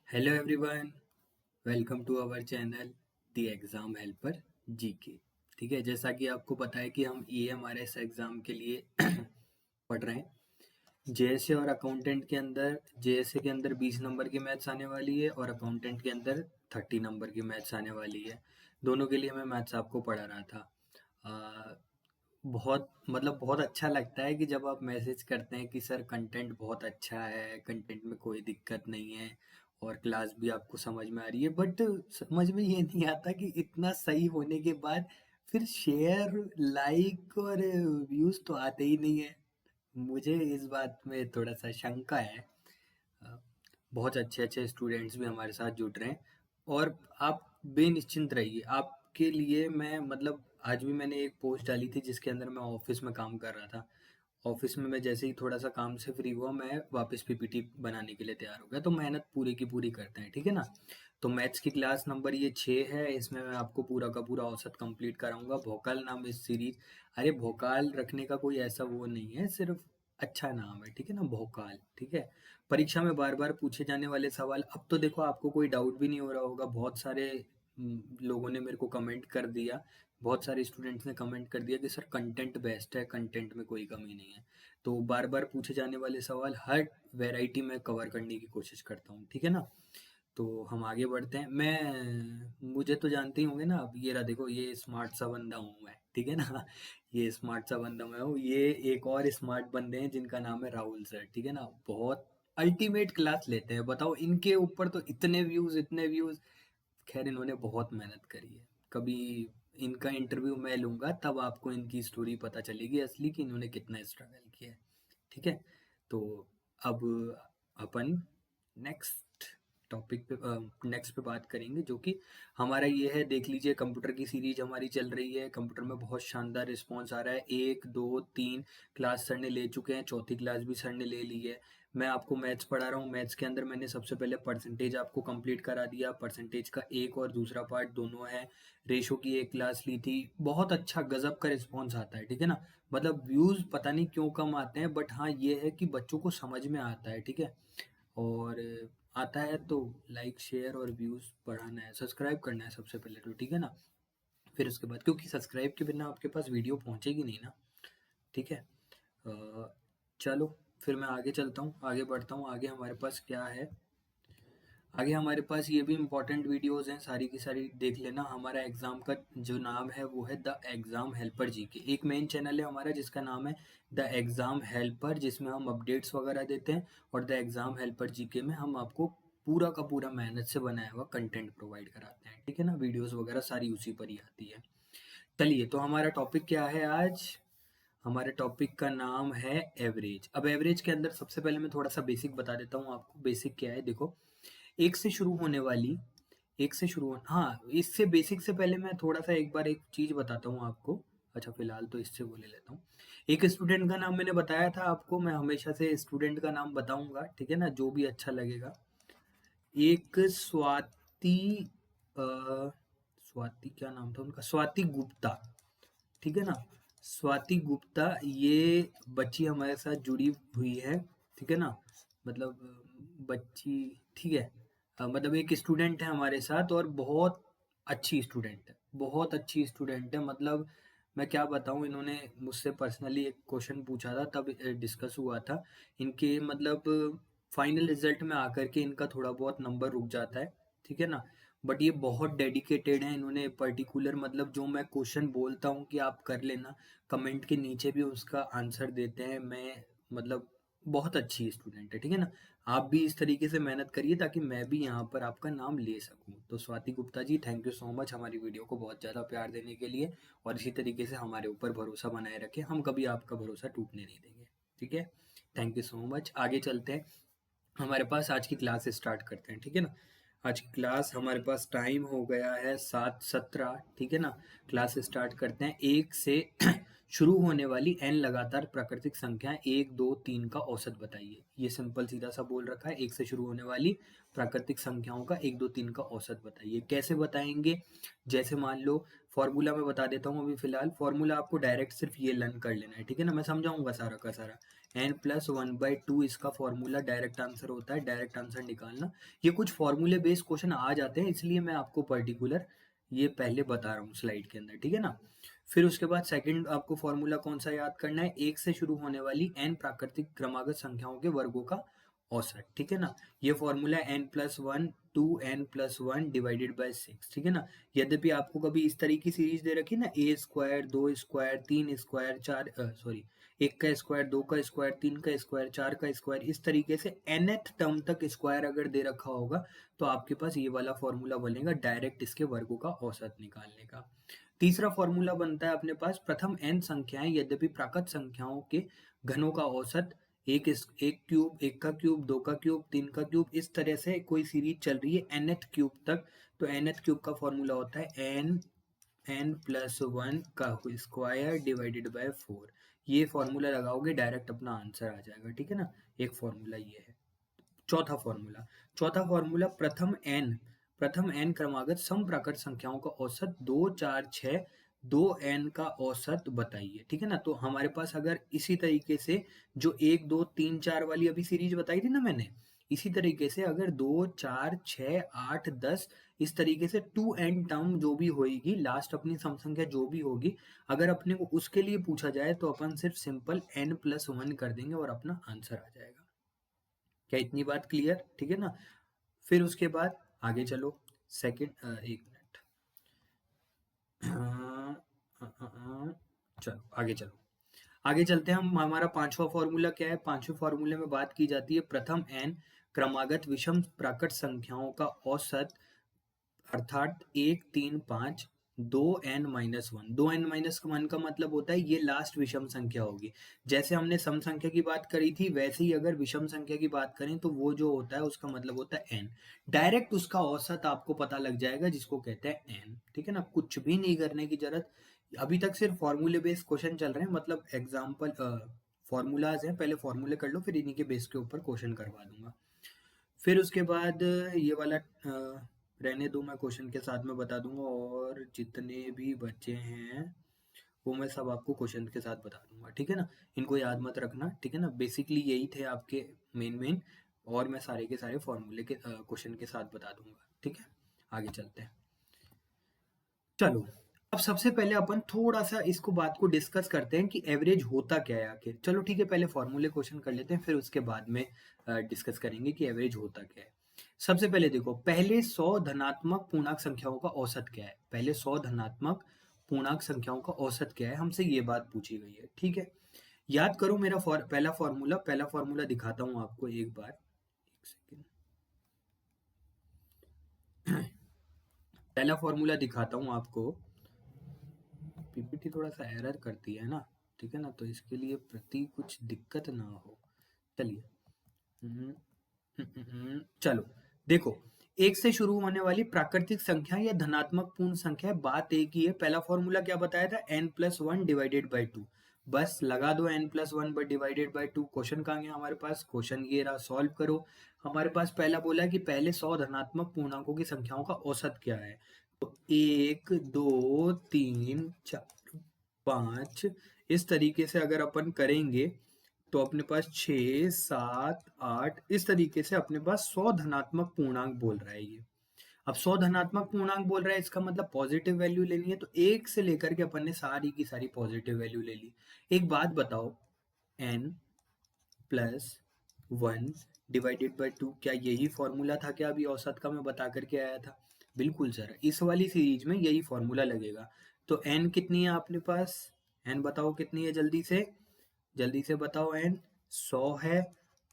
Hello everyone, welcome to our channel the exam helper GK. ठीक है, जैसा कि आपको पता है कि हम ईएमआरएस एग्ज़ाम के लिए पढ़ रहे हैं। जेएसए और अकाउंटेंट के अंदर जेएसए के अंदर 20 नंबर की मैथ्स आने वाली है और अकाउंटेंट के अंदर 30 नंबर की मैथ्स आने वाली है। दोनों के लिए मैं मैथ्स आपको पढ़ा रहा था। बहुत अच्छा लगता है कि जब आप मैसेज करते हैं कि सर कंटेंट बहुत अच्छा है, कंटेंट में कोई दिक्कत नहीं है और क्लास भी आपको समझ में आ रही है। बट समझ में ये नहीं आता कि इतना सही होने के बाद फिर शेयर, लाइक और व्यूज़ तो आते ही नहीं है। मुझे इस बात में थोड़ा-सा शंका है। अ, बहुत अच्छे-अच्छे स्टूडेंट्स भी हमारे साथ जुड़ रहे हैं और आप बेनिश्चिंत रहिए। आपके लिए मैं मतलब आज भी मैंने एक पोस्ट डाली थी जिसके अंदर मैं ऑफ़िस में काम कर रहा था। ऑफ़िस में मैं जैसे ही थोड़ा-सा काम से फ्री हुआ, मैं वापस पीपीटी बनाने के लिए तैयार हो गया। तो मेहनत पूरी की पूरी करते हैं, ठीक है ना? तो मैथ्स की क्लास नंबर ये 6 है, इसमें मैं आपको पूरा का पूरा औसत कंप्लीट कराऊँगा। भोकाल नाम इस सीरीज़। अरे भोकाल रखने का कोई ऐसा वो नहीं है, सिर्फ़ अच्छा नाम है, ठीक है ना? भोकाल, ठीक है? परीक्षा में बार-बार पूछे जाने वाले सवाल। अब तो देखो आपको कोई डाउट भी नहीं हो रहा होगा। बहुत सारे लोगों ने मेरे को कमेंट कर दिया, बहुत सारे स्टूडेंट्स ने कमेंट कर दिया कि सर कंटेंट बेस्ट है, कंटेंट में कोई कमी नहीं है। तो बार-बार पूछे जाने वाले सवाल हर वैरायटी में कवर करने की कोशिश करता हूँ, ठीक है ना? तो हम आगे बढ़ते हैं। मुझे तो जानते ही होंगे ना, अब ये रहा देखो, ये स्मार्ट सा बंदा हूँ मैं, ठीक है ना? ये स्मार्ट सा बंदा मैं हूँ। ये एक और स्मार्ट बंदे हैं जिनका नाम है राहुल सर, ठीक है ना? बहुत अल्टीमेट क्लास लेते हैं। बताओ इनके ऊपर तो इतने व्यूज़। खैर इन्होंने बहुत मेहनत करी है। कभी इनका इंटरव्यू मैं लूँगा तब आपको इनकी स्टोरी पता चलेगी असली कि इन्होंने कितना स्ट्रगल किया है। ठीक है? तो अब अपन नेक्स्ट नेक्स्ट पे बात करेंगे, जो कि हमारा ये है। देख लीजिए, कंप्यूटर की सीरीज हमारी चल रही है। कंप्यूटर में बहुत शानदार रिस्पॉन्स आ रहा है। 1 2 3 क्लास सर ने ले चुके हैं, चौथी क्लास भी सर ने ले ली है। मैं आपको मैथ्स पढ़ा रहा हूँ। मैथ्स के अंदर मैंने सबसे पहले परसेंटेज आपको कंप्लीट करा दिया। परसेंटेज का एक और दूसरा पार्ट दोनों है। रेशो की एक क्लास ली थी। बहुत अच्छा गजब का रिस्पॉन्स आता है, ठीक है ना? मतलब व्यूज़ पता नहीं क्यों कम आते हैं, बट हाँ ये है कि बच्चों को समझ में आता है, ठीक है? और आता है तो लाइक, शेयर और व्यूज़ बढ़ाना है, सब्सक्राइब करना है सबसे पहले तो, ठीक है ना? फिर उसके बाद, क्योंकि सब्सक्राइब के बिना आपके पास वीडियो पहुँचेगी नहीं ना, ठीक है? चलो फिर मैं आगे चलता हूँ, आगे बढ़ता हूँ। आगे हमारे पास क्या है? आगे हमारे पास ये भी इम्पोर्टेंट वीडियोस हैं, सारी की सारी देख लेना। हमारा एग्ज़ाम का जो नाम है वो है द एग्ज़ाम हेल्पर जीके। एक मेन चैनल है हमारा जिसका नाम है द एग्ज़ाम हेल्पर, जिसमें हम अपडेट्स वगैरह देते हैं। और द एग्ज़ाम हेल्पर जीके में हम आपको पूरा का पूरा मेहनत से बनाया हुआ कंटेंट प्रोवाइड कराते हैं, ठीक है ना? वीडियोस वगैरह सारी उसी पर ही आती है। चलिए, तो हमारा टॉपिक क्या है आज? हमारे टॉपिक का नाम है एवरेज। अब एवरेज के अंदर सबसे पहले मैं थोड़ा सा बेसिक बता देता हूँ आपको। बेसिक क्या है, देखो। एक से शुरू होने वाली एक से शुरू हो हाँ, इससे बेसिक से पहले मैं थोड़ा-सा एक बार एक चीज़ बताता हूँ आपको। अच्छा, फिलहाल तो इससे वो ले लेता हूँ। एक स्टूडेंट का नाम मैंने बताया था आपको, मैं हमेशा से स्टूडेंट का नाम बताऊँगा, ठीक है ना? जो भी अच्छा लगेगा। एक स्वाति, अ, स्वाति क्या नाम था उनका? स्वाति गुप्ता, ठीक है ना? स्वाति गुप्ता, ये बच्ची हमारे साथ जुड़ी हुई है, ठीक है ना? मतलब बच्ची, ठीक है। मतलब एक स्टूडेंट है हमारे साथ और बहुत अच्छी स्टूडेंट है, बहुत अच्छी स्टूडेंट है। मतलब मैं क्या बताऊँ, इन्होंने मुझसे पर्सनली एक क्वेश्चन पूछा था, तब डिस्कस हुआ था। इनके मतलब फाइनल रिजल्ट में आकर के इनका थोड़ा बहुत नंबर रुक जाता है, ठीक है ना? बट ये बहुत डेडिकेटेड हैं। इन्होंने पर्टिकुलर मतलब जो मैं क्वेश्चन बोलता हूँ कि आप कर लेना, कमेंट के नीचे भी उसका आंसर देते हैं। मैं मतलब बहुत अच्छी स्टूडेंट है, ठीक है ना? आप भी इस तरीके से मेहनत करिए ताकि मैं भी यहाँ पर आपका नाम ले सकूँ। तो Swati Gupta ji, thank you so much हमारी वीडियो को बहुत ज़्यादा प्यार देने के लिए, और इसी तरीके से हमारे ऊपर भरोसा बनाए रखें। हम कभी आपका भरोसा टूटने नहीं देंगे, ठीक है? Thank you so much. आगे चलते हैं। हमारे पास आज की क्लास स्टार्ट करते हैं, ठीक है ना? आज की क्लास हमारे पास टाइम हो गया है 7:17, ठीक है ना? क्लास स्टार्ट करते हैं। एक से शुरू होने वाली n लगातार प्राकृतिक संख्याएं 1 2 3 का औसत बताइए। ये सिंपल सीधा सा बोल रखा है, एक से शुरू होने वाली प्राकृतिक संख्याओं का 1 2 3 का औसत बताइए। कैसे बताएंगे? जैसे मान लो, फॉर्मूला मैं बता देता हूँ अभी फिलहाल। फॉर्मूला आपको डायरेक्ट सिर्फ ये लर्न कर लेना है, ठीक है ना? मैं समझाऊंगा सारा का सारा। n+1/2 इसका फॉर्मूला डायरेक्ट आंसर होता है, डायरेक्ट आंसर निकालना। ये कुछ फॉर्मूले बेस्ड क्वेश्चन आ जाते हैं, इसलिए मैं आपको पर्टिकुलर ये पहले बता रहा हूँ स्लाइड के अंदर, ठीक है ना। फिर उसके बाद सेकंड आपको फॉर्मूला कौन सा याद करना है, 1 से शुरू होने वाली n प्राकृतिक क्रमागत संख्याओं के वर्गों का औसत, ठीक है ना। ये formula n+1 2n+1 divided by 6, ठीक है ना। यद्यपि आपको कभी इस तरह की सीरीज दे रखी ना, ए स्क्वायर, 2 स्क्वायर, 3 स्क्वायर, चार सॉरी 1 का स्क्वायर, 2 का स्क्वायर, 3 का स्क्वायर, 4 का स्क्वायर, इस तरीके से nth टर्म तक स्क्वायर अगर दे रखा होगा तो आपके पास ये वाला फॉर्मूला बनेगा डायरेक्ट इसके वर्गों का औसत निकालने का। तीसरा फॉर्मूला बनता है अपने पास, प्रथम n संख्याएं यद्यपि प्राकृत संख्याओं के घनों का औसत एक क्यूब, एक का क्यूब, दो का क्यूब, तीन का क्यूब, इस तरह से कोई सीरीज चल रही है nth क्यूब तक, तो nth क्यूब का फॉर्मूला होता है n+1 का स्क्वायर डिवाइडेड बाय 4। ये फॉर्मूला लगाओगे डायरेक्ट अपना आंसर आ जाएगा, ठीक है ना। एक फॉर्मूला ये है। चौथा फॉर्मूला प्रथम n क्रमागत सम प्राकृत संख्याओं का औसत 2 4 6 2n का औसत बताइए, ठीक है ना। तो हमारे पास अगर इसी तरीके से जो 1 2 3 4 वाली अभी सीरीज बताई थी ना मैंने, इसी तरीके से अगर 2 4 6 8 10 इस तरीके से 2n टर्म जो भी होगी, लास्ट अपनी सम संख्या जो भी होगी, अगर अपने को उसके लिए पूछा जाए तो अपन सिर्फ सिंपल n+1 कर देंगे और अपना आंसर आ जाएगा। क्या इतनी बात क्लियर, ठीक है ना। फिर उसके बाद आगे चलो, सेकंड एक मिनट, चलो आगे चलो, आगे चलते हैं हम। हमारा पांचवा फॉर्मूला क्या है, पांचवें फॉर्मूले में बात की जाती है प्रथम n क्रमागत विषम प्राकृत संख्याओं का औसत, अर्थात 1 3 5 2n-1। 2n-1 का मतलब होता है ये लास्ट विषम संख्या होगी। जैसे हमने सम संख्या की बात करी थी, वैसे ही अगर विषम संख्या की बात करें तो वो जो होता है उसका मतलब होता है n। डायरेक्ट उसका औसत आपको पता लग जाएगा, जिसको कहते हैं n, ठीक है ना। कुछ भी नहीं करने की जरूरत, अभी तक सिर्फ फॉर्मूले बेस्ड क्वेश्चन चल रहे हैं, मतलब एग्जाम्पल फॉर्मूलाज हैं, पहले फॉर्मूले कर लो, फिर इन्हीं के बेस के ऊपर क्वेश्चन करवा दूंगा। फिर उसके बाद ये वाला रहने दो, मैं क्वेश्चन के साथ में बता दूंगा, और जितने भी बच्चे हैं वो मैं सब आपको क्वेश्चन के साथ बता दूंगा, ठीक है ना। इनको याद मत रखना, ठीक है ना। बेसिकली यही थे आपके मेन, और मैं सारे के सारे फॉर्मूले के क्वेश्चन के साथ बता दूंगा, ठीक है। आगे चलते हैं, चलो। अब सबसे पहले अपन थोड़ा सा इसको बात को डिस्कस करते हैं कि एवरेज होता क्या है आखिर। चलो ठीक है, पहले फॉर्मूले क्वेश्चन कर लेते हैं, फिर उसके बाद में डिस्कस करेंगे कि एवरेज होता क्या है। सबसे पहले देखो, पहले 100 धनात्मक पूर्णांक संख्याओं का औसत क्या है, पहले 100 धनात्मक पूर्णांक संख्याओं का औसत क्या है, हमसे ये बात पूछी गई है, ठीक है। याद करो मेरा पहला फॉर्मूला दिखाता हूं आपको एक बार, एक सेकेंड। पहला फॉर्मूला दिखाता हूं आपको, पीपीटी थोड़ा सा एरर करती है ना, ठीक है ना, तो इसके लिए प्रति कुछ दिक्कत ना हो। चलिए, चलो देखो, एक से शुरू होने वाली प्राकृतिक संख्या या धनात्मक पूर्ण संख्या है, बात एक ही है। पहला फॉर्मूला क्या बताया था, n+1 डिवाइडेड बाई 2। बस लगा दो n+1 पर डिवाइडेड बाई 2। क्वेश्चन कहाँ गया हमारे पास, क्वेश्चन ये रहा, सॉल्व करो। हमारे पास पहला बोला कि पहले 100 धनात्मक पूर्णांकों की संख्याओं का औसत क्या है, तो 1 2 3 4 5 इस तरीके से अगर अपन करेंगे तो अपने पास 6 7 8 इस तरीके से अपने पास 100 धनात्मक पूर्णांक बोल रहा है ये। अब 100 धनात्मक पूर्णांक बोल रहा है, इसका मतलब पॉजिटिव वैल्यू लेनी है, तो एक से लेकर के अपन ने सारी की सारी पॉजिटिव वैल्यू ले ली। एक बात बताओ, n+1 डिवाइडेड बाई 2, क्या यही फॉर्मूला था क्या अभी औसत का मैं बता करके आया था? बिल्कुल सर, इस वाली सीरीज में यही फॉर्मूला लगेगा। तो n कितनी है अपने पास, n बताओ कितनी है, जल्दी से बताओ। n 100 है,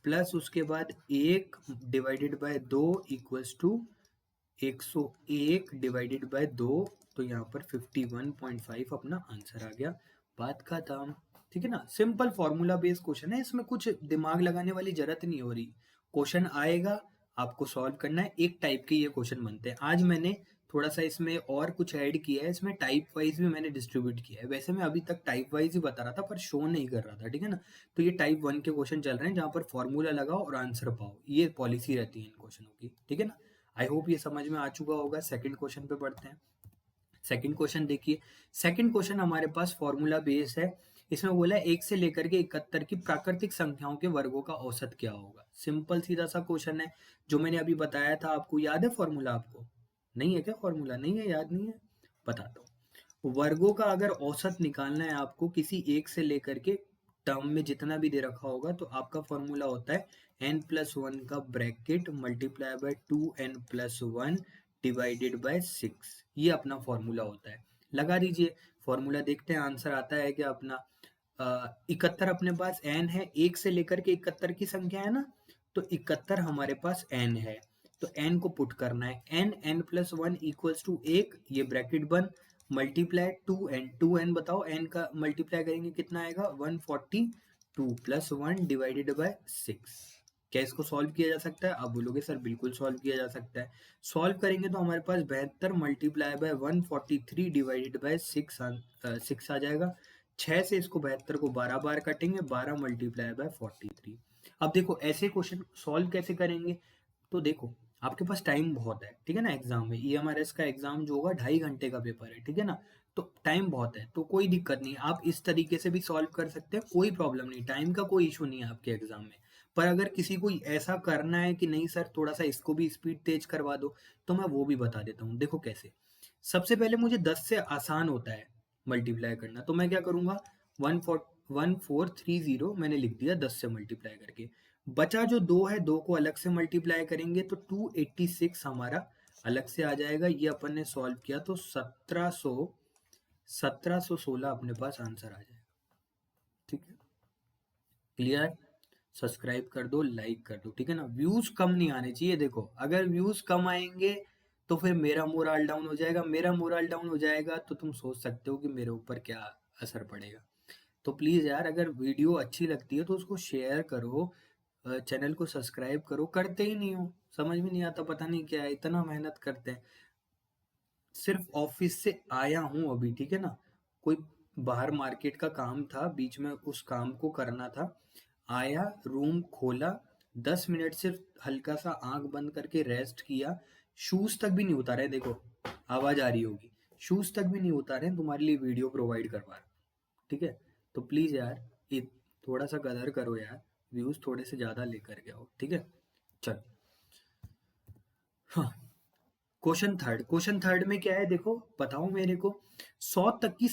प्लस उसके बाद 1 divided by 2 equals to 101 divided by 2, तो यहाँ पर 51.5 अपना आंसर आ गया। बात खत्म, ठीक है ना। सिंपल फॉर्मूला बेस्ड क्वेश्चन है, इसमें कुछ दिमाग लगाने वाली जरूरत नहीं हो रही। क्वेश्चन आएगा, आपको सॉल्व करना है, एक टाइप के ये क्वेश्चन बनते हैं। आज मैंने थोड़ा सा इसमें और कुछ ऐड किया है, इसमें टाइप वाइज भी मैंने डिस्ट्रीब्यूट किया है। वैसे मैं अभी तक टाइप वाइज ही बता रहा था, पर शो नहीं कर रहा था, ठीक है ना। तो ये टाइप 1 के क्वेश्चन चल रहे हैं, जहाँ पर फॉर्मूला लगाओ और आंसर पाओ, ये पॉलिसी रहती है इन क्वेश्चनों की, ठीक है ना। आई होप ये समझ में आ चुका होगा। सेकंड क्वेश्चन पे बढ़ते हैं। सेकंड क्वेश्चन देखिए, सेकंड क्वेश्चन हमारे पास फॉर्मूला बेस्ड है। इसमें बोला है 1 से लेकर के 71 की प्राकृतिक संख्याओं के वर्गों का औसत क्या होगा। सिंपल सीधा सा क्वेश्चन है, जो मैंने अभी बताया था आपको। याद है फॉर्मूला आपको? नहीं है क्या फॉर्मूला? नहीं है, याद नहीं है? बताता हूँ। वर्गों का अगर औसत निकालना है आपको किसी एक से लेकर के टर्म में जितना भी दे रखा होगा, तो आपका फॉर्मूला होता है n+1 का bracket multiply by 2n+1 divided by 6। ये अपना फॉर्मूला होता है। लगा दीजिए फॉर्मूला, देखते हैं आंसर आता है क्या अपना। 71 अपने पास n है, 1 से लेकर के 71 की संख्या है ना, तो 71 हमारे पास n है, तो n को पुट करना है। n+1 इक्वल्स टू 1, ये ब्रैकेट बंद, मल्टीप्लाई 2n बताओ n का मल्टीप्लाई करेंगे कितना आएगा, 142 प्लस 1 डिवाइडेड बाय 6। क्या इसको सॉल्व किया जा सकता है? आप बोलोगे सर बिल्कुल सॉल्व किया जा सकता है। सॉल्व करेंगे तो हमारे पास 72 मल्टीप्लाई बाय 143 डिवाइडेड बाय 6 आ जाएगा। 6 से इसको 72 को 12 बार कटेंगे, 12 मल्टीप्लाई बाय 43। अब देखो ऐसे क्वेश्चन सॉल्व कैसे करेंगे, तो देखो आपके पास टाइम बहुत है, ठीक है ना। एग्जाम में ईएमआरएस का एग्जाम जो होगा 2.5 घंटे का पेपर है, ठीक है ना। तो टाइम बहुत है, तो कोई दिक्कत नहीं, आप इस तरीके से भी सॉल्व कर सकते हैं, कोई प्रॉब्लम नहीं, टाइम का कोई इशू नहीं है आपके एग्जाम में। पर अगर किसी को ऐसा करना है कि नहीं सर थोड़ा सा इसको भी स्पीड तेज करवा दो, तो मैं वो भी बता देता हूँ। देखो कैसे, सबसे पहले मुझे 10 से आसान होता है मल्टीप्लाई करना, तो मैं क्या करूंगा, 1430 मैंने लिख दिया 10 से मल्टीप्लाई करके। बचा जो 2 है, 2 को अलग से मल्टीप्लाई करेंगे तो 286 हमारा अलग से आ जाएगा। ये अपन ने सॉल्व किया तो 1716 अपने पास आंसर आ जाएगा। ठीक है, क्लियर? सब्सक्राइब कर दो, लाइक कर दो, ठीक है ना। व्यूज कम नहीं आने चाहिए। देखो अगर व्यूज कम आएंगे तो फिर मेरा मोरल डाउन हो जाएगा, मेरा मोरल डाउन हो जाएगा तो तुम सोच सकते हो कि मेरे ऊपर क्या असर पड़ेगा। तो प्लीज यार, अगर वीडियो अच्छी लगती है तो उसको शेयर करो, चैनल को सब्सक्राइब करो। करते ही नहीं हो, समझ में नहीं आता, पता नहीं क्या है, इतना मेहनत करते हैं। सिर्फ ऑफिस से आया हूँ अभी, ठीक है ना। कोई बाहर मार्केट का काम था, बीच में उस काम को करना था। आया, रूम खोला, 10 मिनट सिर्फ हल्का सा आंख बंद करके रेस्ट किया। शूज तक भी नहीं उतारे, देखो आवाज आ रही होगी, शूज तक भी नहीं उतारे, तुम्हारे लिए वीडियो प्रोवाइड करवा रहा हूं, ठीक है। तो प्लीज यार, ये थोड़ा सा कदर करो यार, व्यूज थोड़े से ज्यादा लेकर के आओ, ठीक है। चल, हाँ, क्वेश्चन थर्ड में क्या है देखो, बताओ मेरे को। 100 तक की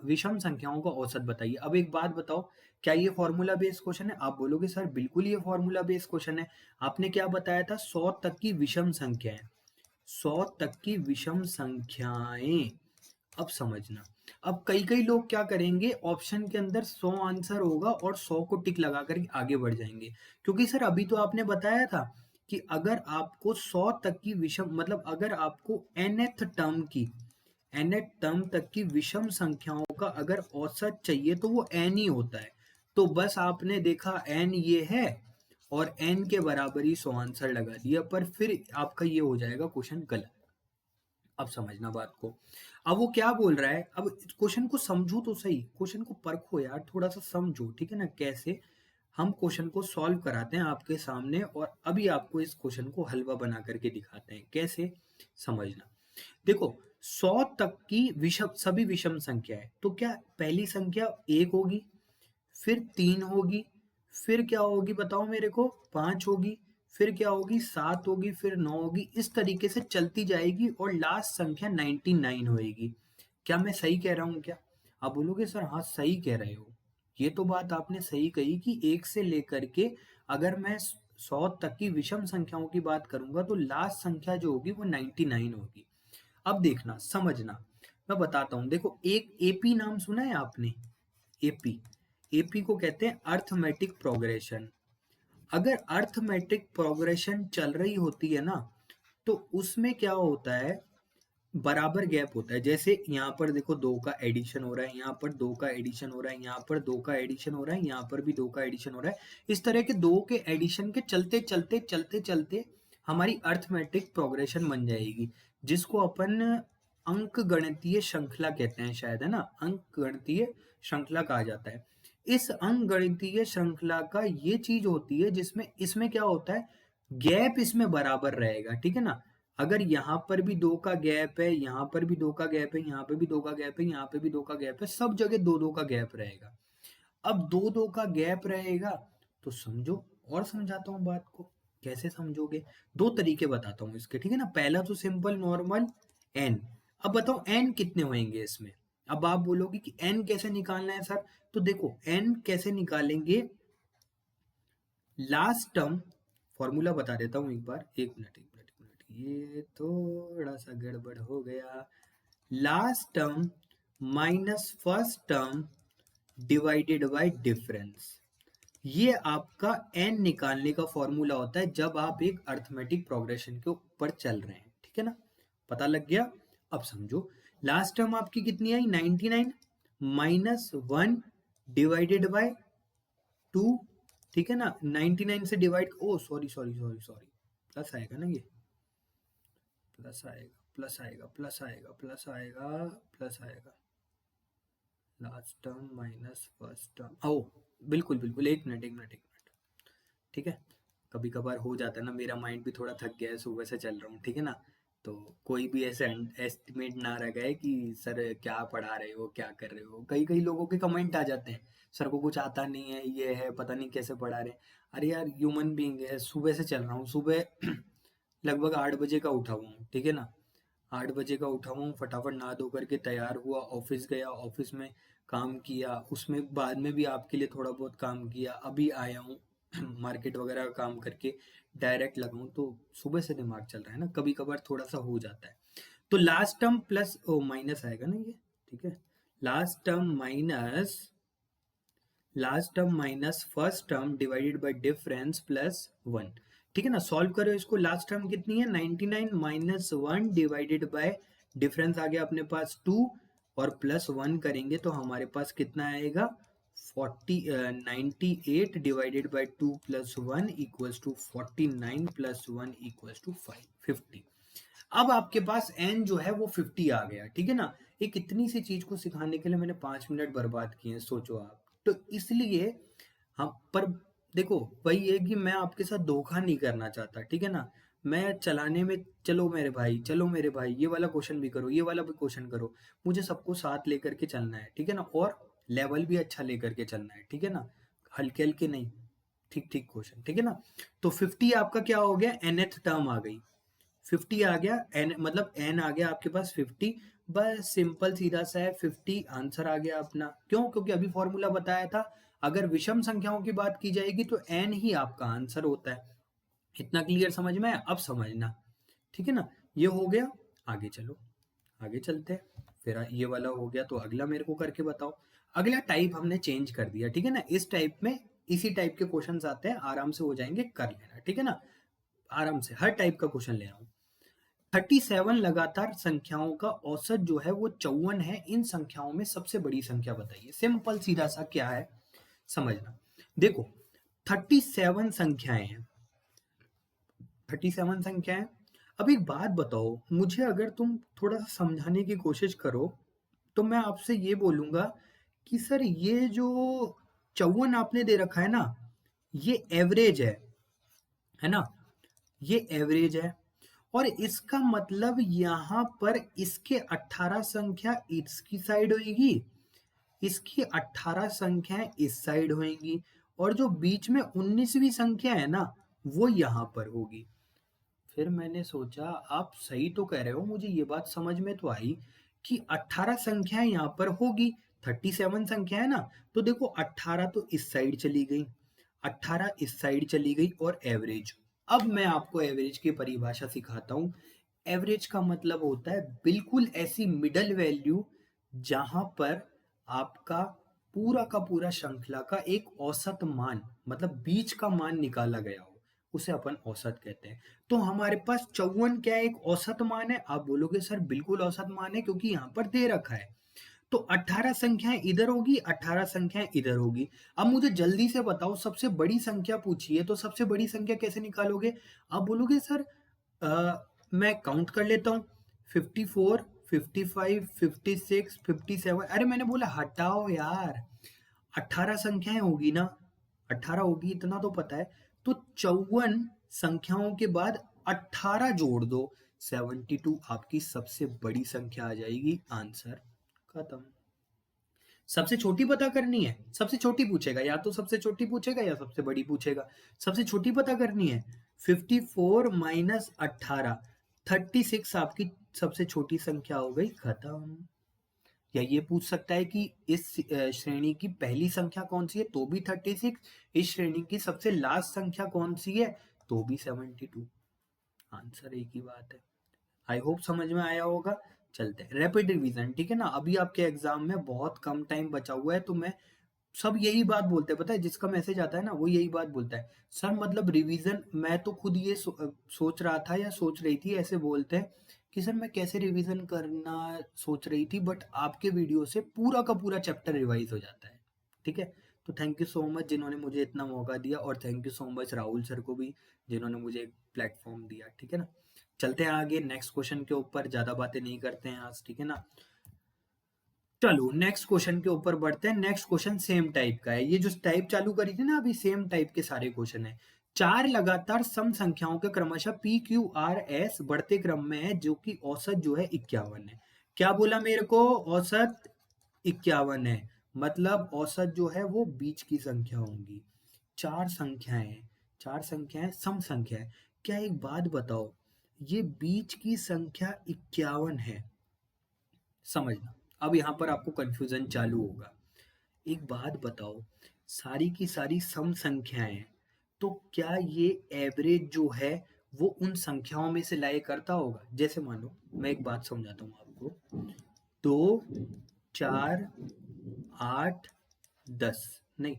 विषम संख्याओं का औसत बताइए। अब एक बात बताओ, क्या ये फॉर्मूला बेस्ड क्वेश्चन है? आप बोलोगे सर बिल्कुल ये फॉर्मूला बेस्ड क्वेश्चन है। आपने क्या बताया था, 100 तक की विषम संख्याएं, 100 तक की विषम संख्याएं। अब समझना, अब कई कई लोग क्या करेंगे, ऑप्शन के अंदर 100 आंसर होगा और 100 को टिक लगा कर आगे बढ़ जाएंगे। क्योंकि सर अभी तो आपने बताया था कि अगर आपको 100 तक की विषम, मतलब अगर आपको nth टर्म तक की विषम संख्याओं का अगर औसत चाहिए तो वो n ही होता है। तो बस आपने देखा n ये है और n के बराबर ही 100 आंसर लगा दिया, पर फिर आपका ये हो जाएगा क्वेश्चन गलत। अब समझना बात को। अब वो क्या बोल रहा है, अब क्वेश्चन को समझो तो सही, क्वेश्चन को परखो यार, थोड़ा सा समझो, ठीक है ना। कैसे हम क्वेश्चन को सॉल्व कराते हैं आपके सामने, और अभी आपको इस क्वेश्चन को हलवा बना करके दिखाते हैं, कैसे समझना। देखो 100 तक की विषम, सभी विषम संख्या है, तो क्या पहली संख्या 1 होगी, फिर 3 होगी, फिर क्या होगी बताओ मेरे को, 5 होगी, फिर क्या होगी, 7 होगी, फिर 9 होगी, इस तरीके से चलती जाएगी और लास्ट संख्या 99 होएगी। क्या मैं सही कह रहा हूँ क्या? आप बोलोगे सर हाँ सही कह रहे हो। ये तो बात आपने सही कही कि 1 से लेकर के अगर मैं 100 तक की विषम संख्याओं की बात करूंगा तो लास्ट संख्या जो होगी वो 99 होगी। अब देखना समझना, मैं बताता हूँ। देखो एक एपी नाम सुना है आपने? एपी, एपी को कहते हैं अर्थमेटिक प्रोग्रेशन। अगर अर्थमेटिक प्रोग्रेशन चल रही होती है ना, तो उसमें क्या होता है, बराबर गैप होता है। जैसे यहाँ पर देखो 2 का एडिशन हो रहा है, यहाँ पर 2 का एडिशन हो रहा है, यहाँ पर 2 का एडिशन हो रहा है, यहाँ पर भी 2 का एडिशन हो रहा है। इस तरह के 2 के एडिशन के चलते चलते चलते चलते हमारी अर्थमेटिक प्रोग्रेशन बन जाएगी, जिसको अपन अंक गणितीय श्रृंखला कहते हैं शायद, है ना। अंक गणितीय श्रृंखला कहा जाता है। इस अंक गणितीय श्रृंखला का ये चीज होती है जिसमें इसमें क्या होता है, गैप इसमें बराबर रहेगा, ठीक है ना। अगर यहाँ पर भी 2 का गैप है, यहाँ पर भी 2 का गैप है, यहाँ पे भी 2 का गैप है, यहाँ पे भी 2 का गैप है, सब जगह 2-2 का गैप रहेगा। अब 2-2 का गैप रहेगा तो समझो, और समझाता हूँ बात को। कैसे समझोगे? 2 तरीके बताता हूँ इसके, ठीक है ना? पहला तो सिंपल नॉर्मल n। अब बताओ n कितने होंगे इसमें? अब आप बोलोगे कि n कैसे निकालना है सर? तो देखो n कैसे निकालेंगे, लास्ट टर्म फॉर्मूला बता देता हूँ एक बार, एक मिनट एक मिनट एक मिनट, ये थोड़ा सा गड़बड़ हो गया। Last term minus first term divided by difference, ये आपका n निकालने का फॉर्मूला होता है जब आप एक अर्थमेटिक प्रोग्रेशन के ऊपर चल रहे हैं, ठीक है ना? पता लग गया? अब समझो, लास्ट टर्म आपकी कितनी आई? 99 माइनस 1 डिवाइडेड बाय 2, ठीक है ना? 99 से divide, oh sorry sorry sorry sorry, plus आएगा ना, ये प्लस आएगा, प्लस आएगा, प्लस आएगा, प्लस आएगा, प्लस आएगा। Last term minus first term, ओ बिल्कुल बिल्कुल, एक मिनट एक मिनट एक मिनट, ठीक है? कभी कभार हो जाता है ना, मेरा माइंड भी थोड़ा थक गया है, सुबह से चल रहा हूँ, ठीक है ना? तो कोई भी ऐसे एस्टिमेट ना रह गए कि सर क्या पढ़ा रहे हो, क्या कर रहे हो। कई कई लोगों के कमेंट आ जाते हैं, सर को कुछ आता नहीं है, ये है, पता नहीं कैसे पढ़ा रहे हैं। अरे यार, ह्यूमन बीइंग है, सुबह से चल रहा हूँ, सुबह लगभग 8 बजे का उठा हुआ हूँ, ठीक है ना? 8 बजे का उठा हुआ हूँ, फटाफट नहा धो करके तैयार हुआ, ऑफिस गया, ऑफिस में काम किया, उसमें बाद में भी आपके लिए थोड़ा बहुत काम किया, अभी आया हूँ मार्केट वगैरह का काम करके डायरेक्ट लगा हूँ, तो सुबह से दिमाग चल रहा है ना, कभी कभार थोड़ा सा हो जाता है। तो last term plus or minus आएगा ना ये, ठीक है? Last term minus first term divided by difference plus 1, ठीक है ना? सॉल्व करो इसको। लास्ट टर्म कितनी है? 99 माइनस 1 डिवाइडेड बाय डिफरेंस आ गया अपने पास 2, और प्लस 1 करेंगे तो हमारे पास कितना आएगा? 98 divided by 2 plus 1 equals to 49 plus 1 equals to 50। अब आपके पास n जो है वो 50 आ गया, ठीक है ना? एक इतनी सी चीज को सिखाने के लिए मैंने 5 मिनट बर्बाद किए हैं, सोचो आप। तो इसलिए हम पर देखो, वही है कि मैं आपके साथ धोखा नहीं करना चाहता, ठीक है ना? मैं चलाने में, चलो मेरे भाई, चलो मेरे भाई, ये वाला क्वेश्चन भी करो, ये वाला भी क्वेश्चन करो, मुझे सबको साथ लेकर के चलना है, ठीक है ना? और लेवल भी अच्छा लेकर के चलना है, ठीक है ना? हल्के हल्के नहीं, ठीक ठीक क्वेश्चन, ठीक है ना? तो 50 आपका क्या हो गया? nth टर्म आ गई, 50 आ गया, एन मतलब एन आ गया आपके पास 50। बस सिंपल सीधा सा है, 50 आंसर आ गया अपना। क्यों? क्योंकि अभी फॉर्मूला बताया था, अगर विषम संख्याओं की बात की जाएगी तो एन ही आपका आंसर होता है। इतना क्लियर समझ में आया? अब समझना, ठीक है ना? ये हो गया, आगे चलो, आगे चलते हैं। फिर ये वाला हो गया, तो अगला मेरे को करके बताओ। अगला टाइप हमने चेंज कर दिया, ठीक है ना? इस टाइप में इसी टाइप के क्वेश्चंस आते हैं, आराम से हो जाएंगे, कर लेना, ठीक है ना? आराम से हर टाइप का क्वेश्चन ले रहा हूँ। 37 लगातार संख्याओं का औसत जो है वो 54 है। इन संख्याओं में सबसे बड़ी संख्या बताइए। सिंपल सीधा सा क्या है, समझना। देखो, 37 संख्याएं हैं, 37 संख्याएं। अब एक बात बताओ मुझे, अगर तुम थोड़ा सा समझाने की कोशिश करो तो मैं आपसे ये बोलूंगा कि सर ये जो 54 आपने दे रखा है ना, ये एवरेज है ना? ये एवरेज है, और इसका मतलब यहाँ पर इसके 18 संख्या इसकी साइड होगी, इसकी 18 संख्याएं इस साइड होंगी, और जो बीच में 19वीं संख्या है ना, वो यहाँ पर होगी। फिर मैंने सोचा आप सही तो कह रहे हो, मुझे ये बात समझ में तो आई कि 18 संख्याएं यहाँ पर होगी, 37 संख्या है ना, तो देखो 18 तो इस साइड चली गई, 18 इस साइड चली गई, और एवरेज। अब मैं आपको एवरेज की परिभाषा सिखाता हूँ। एवरेज का मतलब होता है बिल्कुल ऐसी मिडल वैल्यू जहां पर आपका पूरा का पूरा श्रृंखला का एक औसत मान, मतलब बीच का मान निकाला गया हो, उसे अपन औसत कहते हैं। तो हमारे पास 54 क्या एक औसत मान है? आप बोलोगे सर बिल्कुल औसत मान है, क्योंकि यहाँ पर दे रखा है। तो 18 संख्याएं इधर होगी, 18 संख्याएं इधर होगी। अब मुझे जल्दी से बताओ, सबसे बड़ी संख्या पूछी है, तो सबसे बड़ी संख्या कैसे निकालोगे? आप बोलोगे सर मैं काउंट कर लेता हूँ, 54, 55, 56, 57। अरे मैंने बोला हटाओ यार, 18 संख्याएं होगी ना, 18 होगी, इतना तो पता है। तो 54 संख्याओं के बाद 18 जोड़ दो, 72 आपकी सबसे बड़ी संख्या आ जाएगी, आंसर खत्म। सबसे छोटी पता करनी है, सबसे छोटी पूछेगा, या तो सबसे छोटी पूछेगा या सबसे बड़ी पूछेगा। सबसे छोटी पता करनी है, 54 माइनस 18, 36 आपकी सबसे छोटी संख्या हो गई, खत्म। या ये पूछ सकता है कि इस श्रेणी की पहली संख्या कौन सी है, तो भी 36। इस श्रेणी की सबसे लास्ट संख्या कौन सी है, तो भी 72। आंसर एक ही बात है। आई होप समझ में आया होगा। चलते हैं रैपिड रिवीजन, ठीक है ना। अभी आपके एग्जाम में बहुत कम टाइम बचा हुआ है, तो मैं सब यही बात बोलते हैं, पता है, जिसका मैसेज आता है ना वो यही बात बोलता है, सर मतलब रिवीजन। मैं तो खुद ये सोच रहा था या सोच रही थी, ऐसे बोलते हैं कि सर मैं कैसे रिवीजन करना सोच रही थी, बट आपके वीडियो से पूरा का पूरा चैप्टर रिवाइज हो जाता है। ठीक है, तो थैंक यू सो मच जिन्होंने मुझे इतना मौका दिया, और thank you so much Rahul sir को भी जिन्होंने मुझे एक प्लेटफॉर्म दिया। ठीक है ना, चलते हैं आगे नेक्स्ट क्वेश्चन के ऊपर, ज्यादा बातें नहीं करते हैं आज, ठीक है ना। चलो नेक्स्ट क्वेश्चन के ऊपर बढ़ते हैं। नेक्स्ट क्वेश्चन सेम टाइप का है, ये जो टाइप चालू करी थी ना अभी, सेम टाइप के सारे क्वेश्चन है। चार लगातार सम संख्याओं के क्रमशः पी क्यू आर एस बढ़ते क्रम में है, जो कि औसत जो है 51 है। क्या बोला मेरे को, औसत 51 है, मतलब औसत जो है वो बीच की संख्या होंगी। चार संख्याएं, चार संख्याएं सम संख्या है। क्या एक बात बताओ, ये बीच की संख्या 51 है, समझना। अब यहाँ पर आपको कंफ्यूजन चालू होगा। एक बात बताओ, सारी की सारी सम संख्याएं हैं, तो क्या ये एवरेज जो है वो उन संख्याओं में से लाया करता होगा। जैसे मानो मैं एक बात समझाता हूँ आपको, 2 4 8 10, नहीं,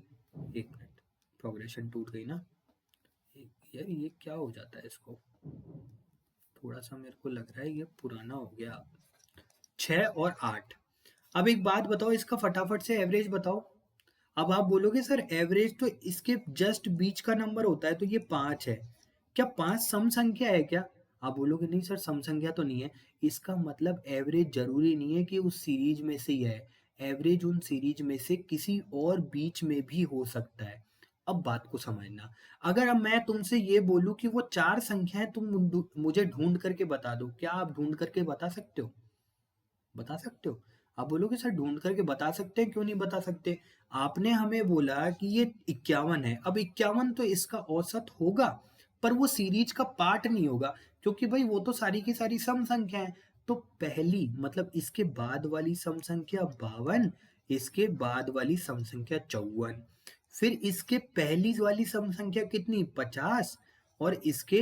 एक मिनट, प्रोग्रेशन टूट गई ना। यार ये क्या हो जाता है इसको, थोड़ा सा मेरे को लग रहा है ये पुराना हो गया। 6 और 8। अब एक बात बताओ, इसका फटाफट से एवरेज बताओ। अब आप बोलोगे सर एवरेज तो इसके जस्ट बीच का नंबर होता है, तो ये 5 है। क्या 5 सम संख्या है क्या। आप बोलोगे नहीं सर सम संख्या तो नहीं है। इसका मतलब एवरेज जरूरी नहीं है कि उस सीरीज में से ही है, एवरेज उन सीरीज में से किसी और बीच में भी हो सकता है। अब बात को समझना, अगर अब मैं तुमसे ये बोलूं कि वो चार संख्याएं तुम मुझे ढूंढ करके बता दो, क्या आप ढूंढ करके बता सकते हो, बता सकते हो। आप बोलोगे सर ढूंढ करके बता सकते हैं, क्यों नहीं बता सकते। आपने हमें बोला कि ये 51 है, अब 51 तो इसका औसत होगा, पर वो सीरीज का पार्ट नहीं होगा, क्योंकि भाई वो तो सारी की सारी सम संख्या है। तो पहली मतलब इसके बाद वाली सम संख्या 52, इसके बाद वाली सम संख्या 54, फिर इसके पहली वाली सम संख्या कितनी 50, और इसके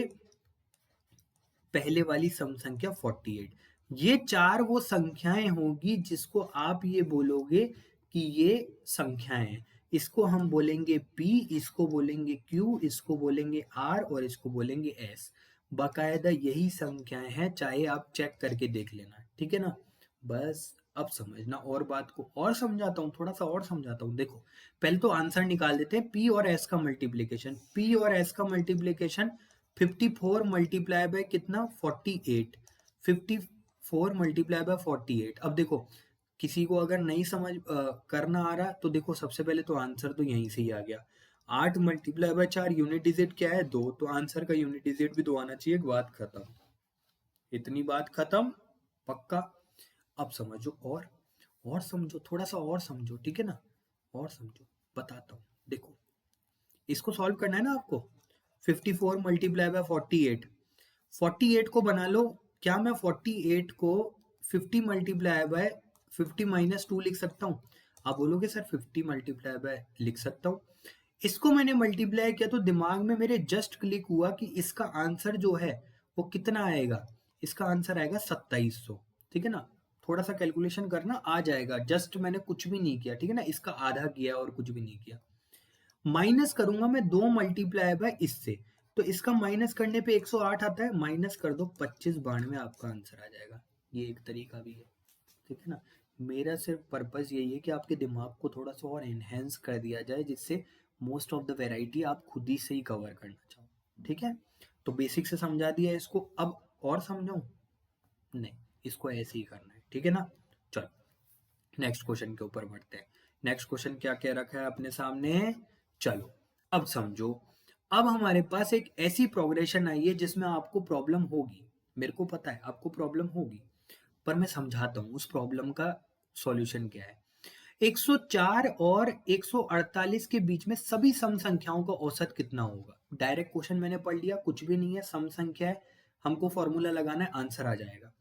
पहले वाली सम संख्या 48। ये चार वो संख्याएं होंगी जिसको आप ये बोलोगे कि ये संख्याएं हैं। इसको हम बोलेंगे P, इसको बोलेंगे Q, इसको बोलेंगे R, और इसको बोलेंगे S। बाकायदा यही संख्याएं हैं, चाहे आप चेक करके देख लेना, ठीक है ना। बस अब समझना, और बात को और समझाता हूँ, थोड़ा सा और समझाता हूँ। देखो पहले तो आंसर निकाल देते हैं, P और S का मल्टीप्लीकेशन। P और S का मल्टीप्लीकेशन 54 मल्टीप्लाई बाय कितना 48, 54 मल्टीप्लाई बाय 48। अब देखो किसी को अगर नहीं समझ करना आ रहा, तो देखो सबसे पहले तो आंसर तो यहीं से ही आ गया। 8 मल्टीप्लाई बाय 4, यूनिट डिजिट क्या है 2, तो आंसर का यूनिट डिजिट भी 2 आना चाहिए। बात खत्म, इतनी बात खत्म, पक्का। अब समझो, और समझो, थोड़ा सा और समझो, ठीक है ना, और समझो, बताता हूँ। देखो इसको सॉल्व करना है ना आपको। 54 मल्टीप्लाई बाय 48, 48 को बना लो। क्या मैं 48 को 50 मल्टीप्लाई बाय 50 माइनस 2 लिख सकता हूँ। आप बोलोगे सर 50 मल्टीप्लाई बाय लिख सकता हूँ। इसको मैंने मल्टीप्लाई किया तो दिमाग में मेरे जस्ट क्लिक हुआ कि इसका आंसर जो है वो कितना आएगा, इसका आंसर आएगा 2700। ठीक है ना, थोड़ा सा कैलकुलेशन करना आ जाएगा, जस्ट मैंने कुछ भी नहीं किया, ठीक है ना, इसका आधा किया और कुछ भी नहीं किया। माइनस करूंगा मैं 2 मल्टीप्लाई बाय इससे, तो इसका माइनस करने पे 108 आता है, माइनस कर दो 2592, आपका आंसर आ जाएगा। ये एक तरीका भी है, ठीक है ना। मेरा सिर्फ पर्पस यही है कि आपके दिमाग को थोड़ा सा और एनहेंस कर दिया जाए, जिससे मोस्ट ऑफ द वेराइटी आप खुद ही से ही कवर करना चाहो, ठीक है। तो बेसिक से समझा दिया इसको, अब और समझाऊं, नहीं, इसको ऐसे ही करना है, ठीक है ना। चलो नेक्स्ट क्वेश्चन के ऊपर बढ़ते हैं। नेक्स्ट क्वेश्चन क्या क्या रखा है अपने सामने, चलो अब समझो। अब हमारे पास एक ऐसी प्रोग्रेशन आई है जिसमें आपको प्रॉब्लम होगी, मेरे को पता है आपको प्रॉब्लम होगी, पर मैं समझाता हूँ उस प्रॉब्लम का सॉल्यूशन क्या है। 104 और 148 के बीच में सभी सम संख्याओं का औसत कितना होगा? डायरेक्ट क्वेश्चन मैंने पढ़ लिया, कुछ भी नहीं है, सम संख्या है, हमको फॉर्मूला लगाना है, आंसर आ जाएगा।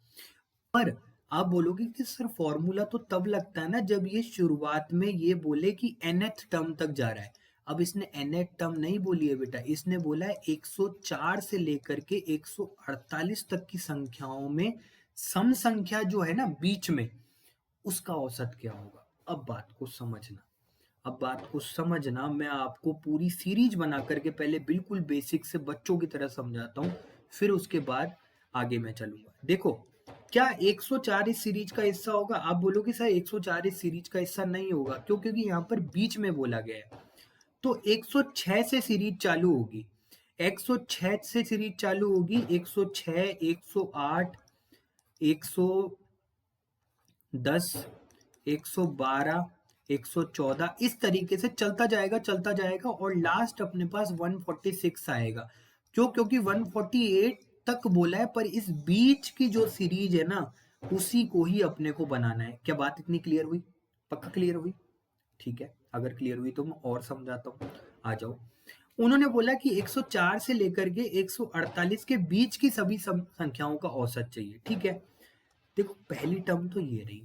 पर आप बोलोगे कि सर फॉर्मूला तो तब लगता है ना जब ये शुरुआत में ये बोले कि nth टर्म तक जा रहा है। अब इसने nth टर्म नहीं बोली है बेटा, इसने बोला है 104 से लेकर के 148 तक की संख्याओं में सम संख्या जो है ना बीच में, उसका औसत क्या होगा। अब बात को समझना, अब बात को समझना, मैं आपको पूरी सीरीज बना करके पहले बिल्कुल बेसिक से बच्चों की तरह समझाता हूँ, फिर उसके बाद आगे मैं चलूंगा। देखो, क्या 104 इस सीरीज का हिस्सा होगा? आप बोलोगे सर 104 इस सीरीज का हिस्सा नहीं होगा, क्यों? क्योंकि यहाँ पर बीच में बोला गया है। तो 106 से सीरीज चालू होगी, 106 से सीरीज चालू होगी, 106, 108, 110, 112, 114, इस तरीके से चलता जाएगा, चलता जाएगा, और लास्ट अपने पास 146 आएगा। क्यों? क्योंकि 148 तक बोला है, पर इस बीच की जो सीरीज है ना, उसी को ही अपने को बनाना है। क्या बात इतनी क्लियर हुई? पक्का क्लियर हुई? ठीक है, अगर क्लियर हुई तो मैं और समझाता हूँ, आ जाओ। उन्होंने बोला कि 104 से लेकर के 148 के बीच की सभी संख्याओं का औसत चाहिए। ठीक है, देखो पहली टर्म तो ये रही,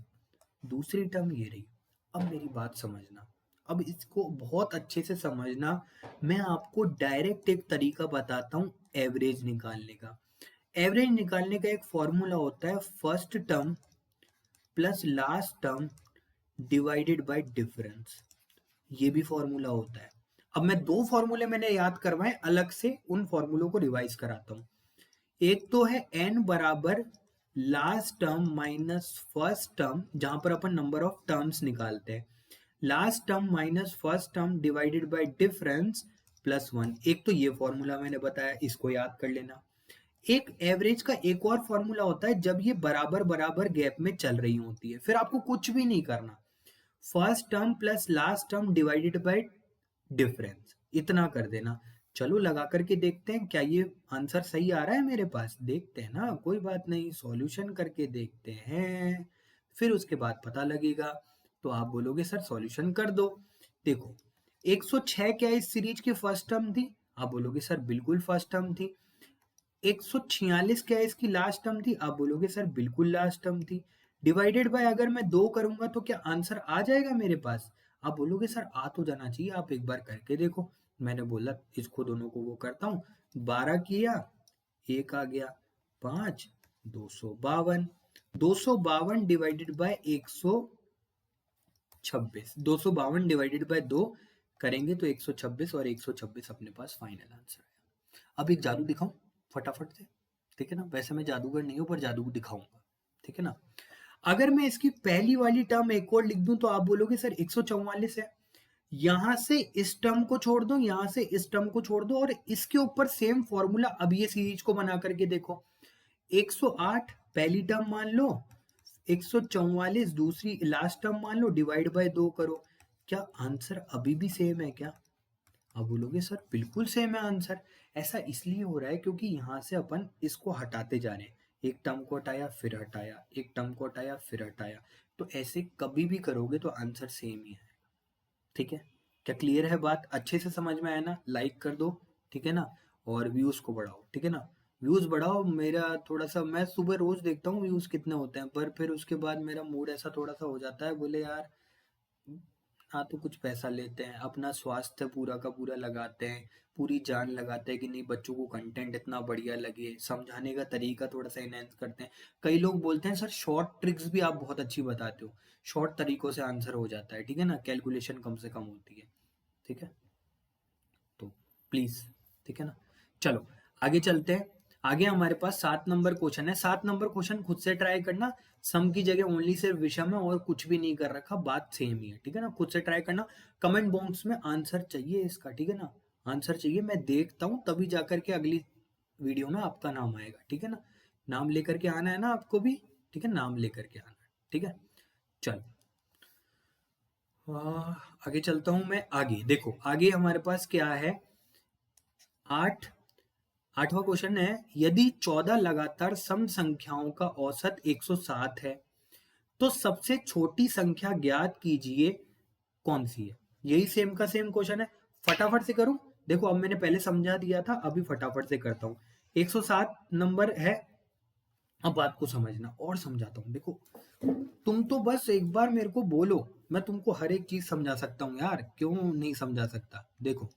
दूसरी टर्म ये रही। अब मेरी बात समझना, अब इसको बहुत अच्छे से समझना। मैं आपको डायरेक्ट एक तरीका बताता हूँ एवरेज निकालने का। एवरेज निकालने का एक फॉर्मूला होता है, first term plus last term divided by difference. ये भी फॉर्मूला होता है। अब मैं दो फॉर्मूले मैंने याद करवाए, अलग से उन फॉर्मूलों को रिवाइज कराता हूँ। एक तो है n बराबर last term minus first term, जहां पर अपन नंबर ऑफ टर्म्स निकालते हैं, last term minus first term divided by difference plus 1। एक तो ये फॉर्मूला मैंने बताया, इसको याद कर लेना। एक एवरेज का एक और फॉर्मूला होता है, जब ये बराबर बराबर गैप में चल रही होती है, फिर आपको कुछ भी नहीं करना, first term plus last term divided by difference, इतना कर देना। चलो लगा करके देखते हैं क्या ये आंसर सही आ रहा है मेरे पास, देखते हैं ना, कोई बात नहीं, सॉल्यूशन करके देखते हैं, फिर उसके बाद पता लगेगा। तो आप बोलोगे सर सॉल्यूशन कर दो। देखो, 106 क्या इस सीरीज की फर्स्ट टर्म थी? आप बोलोगे सर बिल्कुल फर्स्ट टर्म थी। 146 क्या इसकी लास्ट टर्म थी? आप बोलोगे सर बिल्कुल लास्ट टर्म थी। डिवाइडेड बाय अगर मैं 2 करूंगा तो क्या आंसर आ जाएगा मेरे पास? आप बोलोगे सर आ तो जाना चाहिए, आप एक बार करके देखो। मैंने बोला इसको दोनों को वो करता हूँ, 12 किया, एक आ गया, 5, 252, 252 डिवाइडेड बाय 126, 252 डिवाइडेड बाय 2 करेंगे तो 126, और 126 अपने पास फाइनल आंसर है। अब एक जादू दिखाऊं फटाफट से, ठीक है ना? वैसे मैं जादूगर नहीं हूं, पर जादू दिखाऊंगा, ठीक है ना? अगर मैं इसकी पहली वाली टर्म एक और लिख दूं तो आप बोलोगे सर 144 है। यहां से इस टर्म को छोड़ दो, यहां से इस टर्म को छोड़ दो, और इसके ऊपर सेम फॉर्मूला, अब ये सीरीज को बना करके देखो। 108 पहली टर्म मान लो, 144 दूसरी लास्ट टर्म मान लो, डिवाइड बाय 2 करो। क्या आंसर अभी भी सेम है क्या? आप बोलोगे सर बिल्कुल सेम है आंसर। ऐसा इसलिए हो रहा है क्योंकि यहाँ से अपन इसको हटाते जा रहे हैं, एक टर्म को हटाया फिर हटाया, एक टर्म को हटाया फिर हटाया, तो ऐसे कभी भी करोगे तो आंसर सेम ही है। ठीक है, क्या क्लियर है बात? अच्छे से समझ में आया ना? लाइक कर दो, ठीक है ना? और व्यूज को बढ़ाओ, ठीक है ना? व्यूज बढ़ाओ, मेरा थोड़ा सा, मैं सुबह रोज देखता हूँ व्यूज कितने होते हैं, पर फिर उसके बाद मेरा मूड ऐसा थोड़ा सा हो जाता है, बोले यार हाँ तो कुछ पैसा लेते हैं, अपना स्वास्थ्य पूरा का पूरा लगाते हैं, पूरी जान लगाते हैं कि नहीं बच्चों को कंटेंट इतना बढ़िया लगे, समझाने का तरीका थोड़ा सा इनहेंस करते हैं। कई लोग बोलते हैं सर शॉर्ट ट्रिक्स भी आप बहुत अच्छी बताते हो, शॉर्ट तरीकों से आंसर हो जाता है, ठीक है ना? कैलकुलेशन कम से कम होती है, ठीक है? तो प्लीज, ठीक है ना? चलो आगे चलते हैं। आगे हमारे पास 7 नंबर क्वेश्चन है। 7 नंबर क्वेश्चन खुद से ट्राई करना, सम की जगह ओनली सिर्फ विषम है और कुछ भी नहीं कर रखा, बात सेम ही है, ठीक है ना? खुद से ट्राई करना, कमेंट बॉक्स में आंसर चाहिए इसका, ठीक है ना? आंसर चाहिए, मैं देखता हूँ तभी जाकर के अगली वीडियो में आपका नाम आएगा, ठीक है ना? नाम लेकर के आना है ना आपको भी, ठीक है? नाम लेकर के आना है, ठीक है? चलो आगे चलता हूं मैं। आगे देखो, आगे हमारे पास क्या है, 8 8वां क्वेश्चन है, यदि 14 लगातार सम संख्याओं का औसत 107 है तो सबसे छोटी संख्या ज्ञात कीजिए कौन सी है। यही सेम का सेम क्वेश्चन है, फटाफट से करूं। देखो अब मैंने पहले समझा दिया था, अभी फटाफट से करता हूं। 107 नंबर है। अब बात को समझना और समझाता हूं। देखो तुम तो बस एक बार मेरे को बोलो, मैं तुमको हर एक चीज समझा सकता हूँ यार, क्यों नहीं समझा सकता। देखो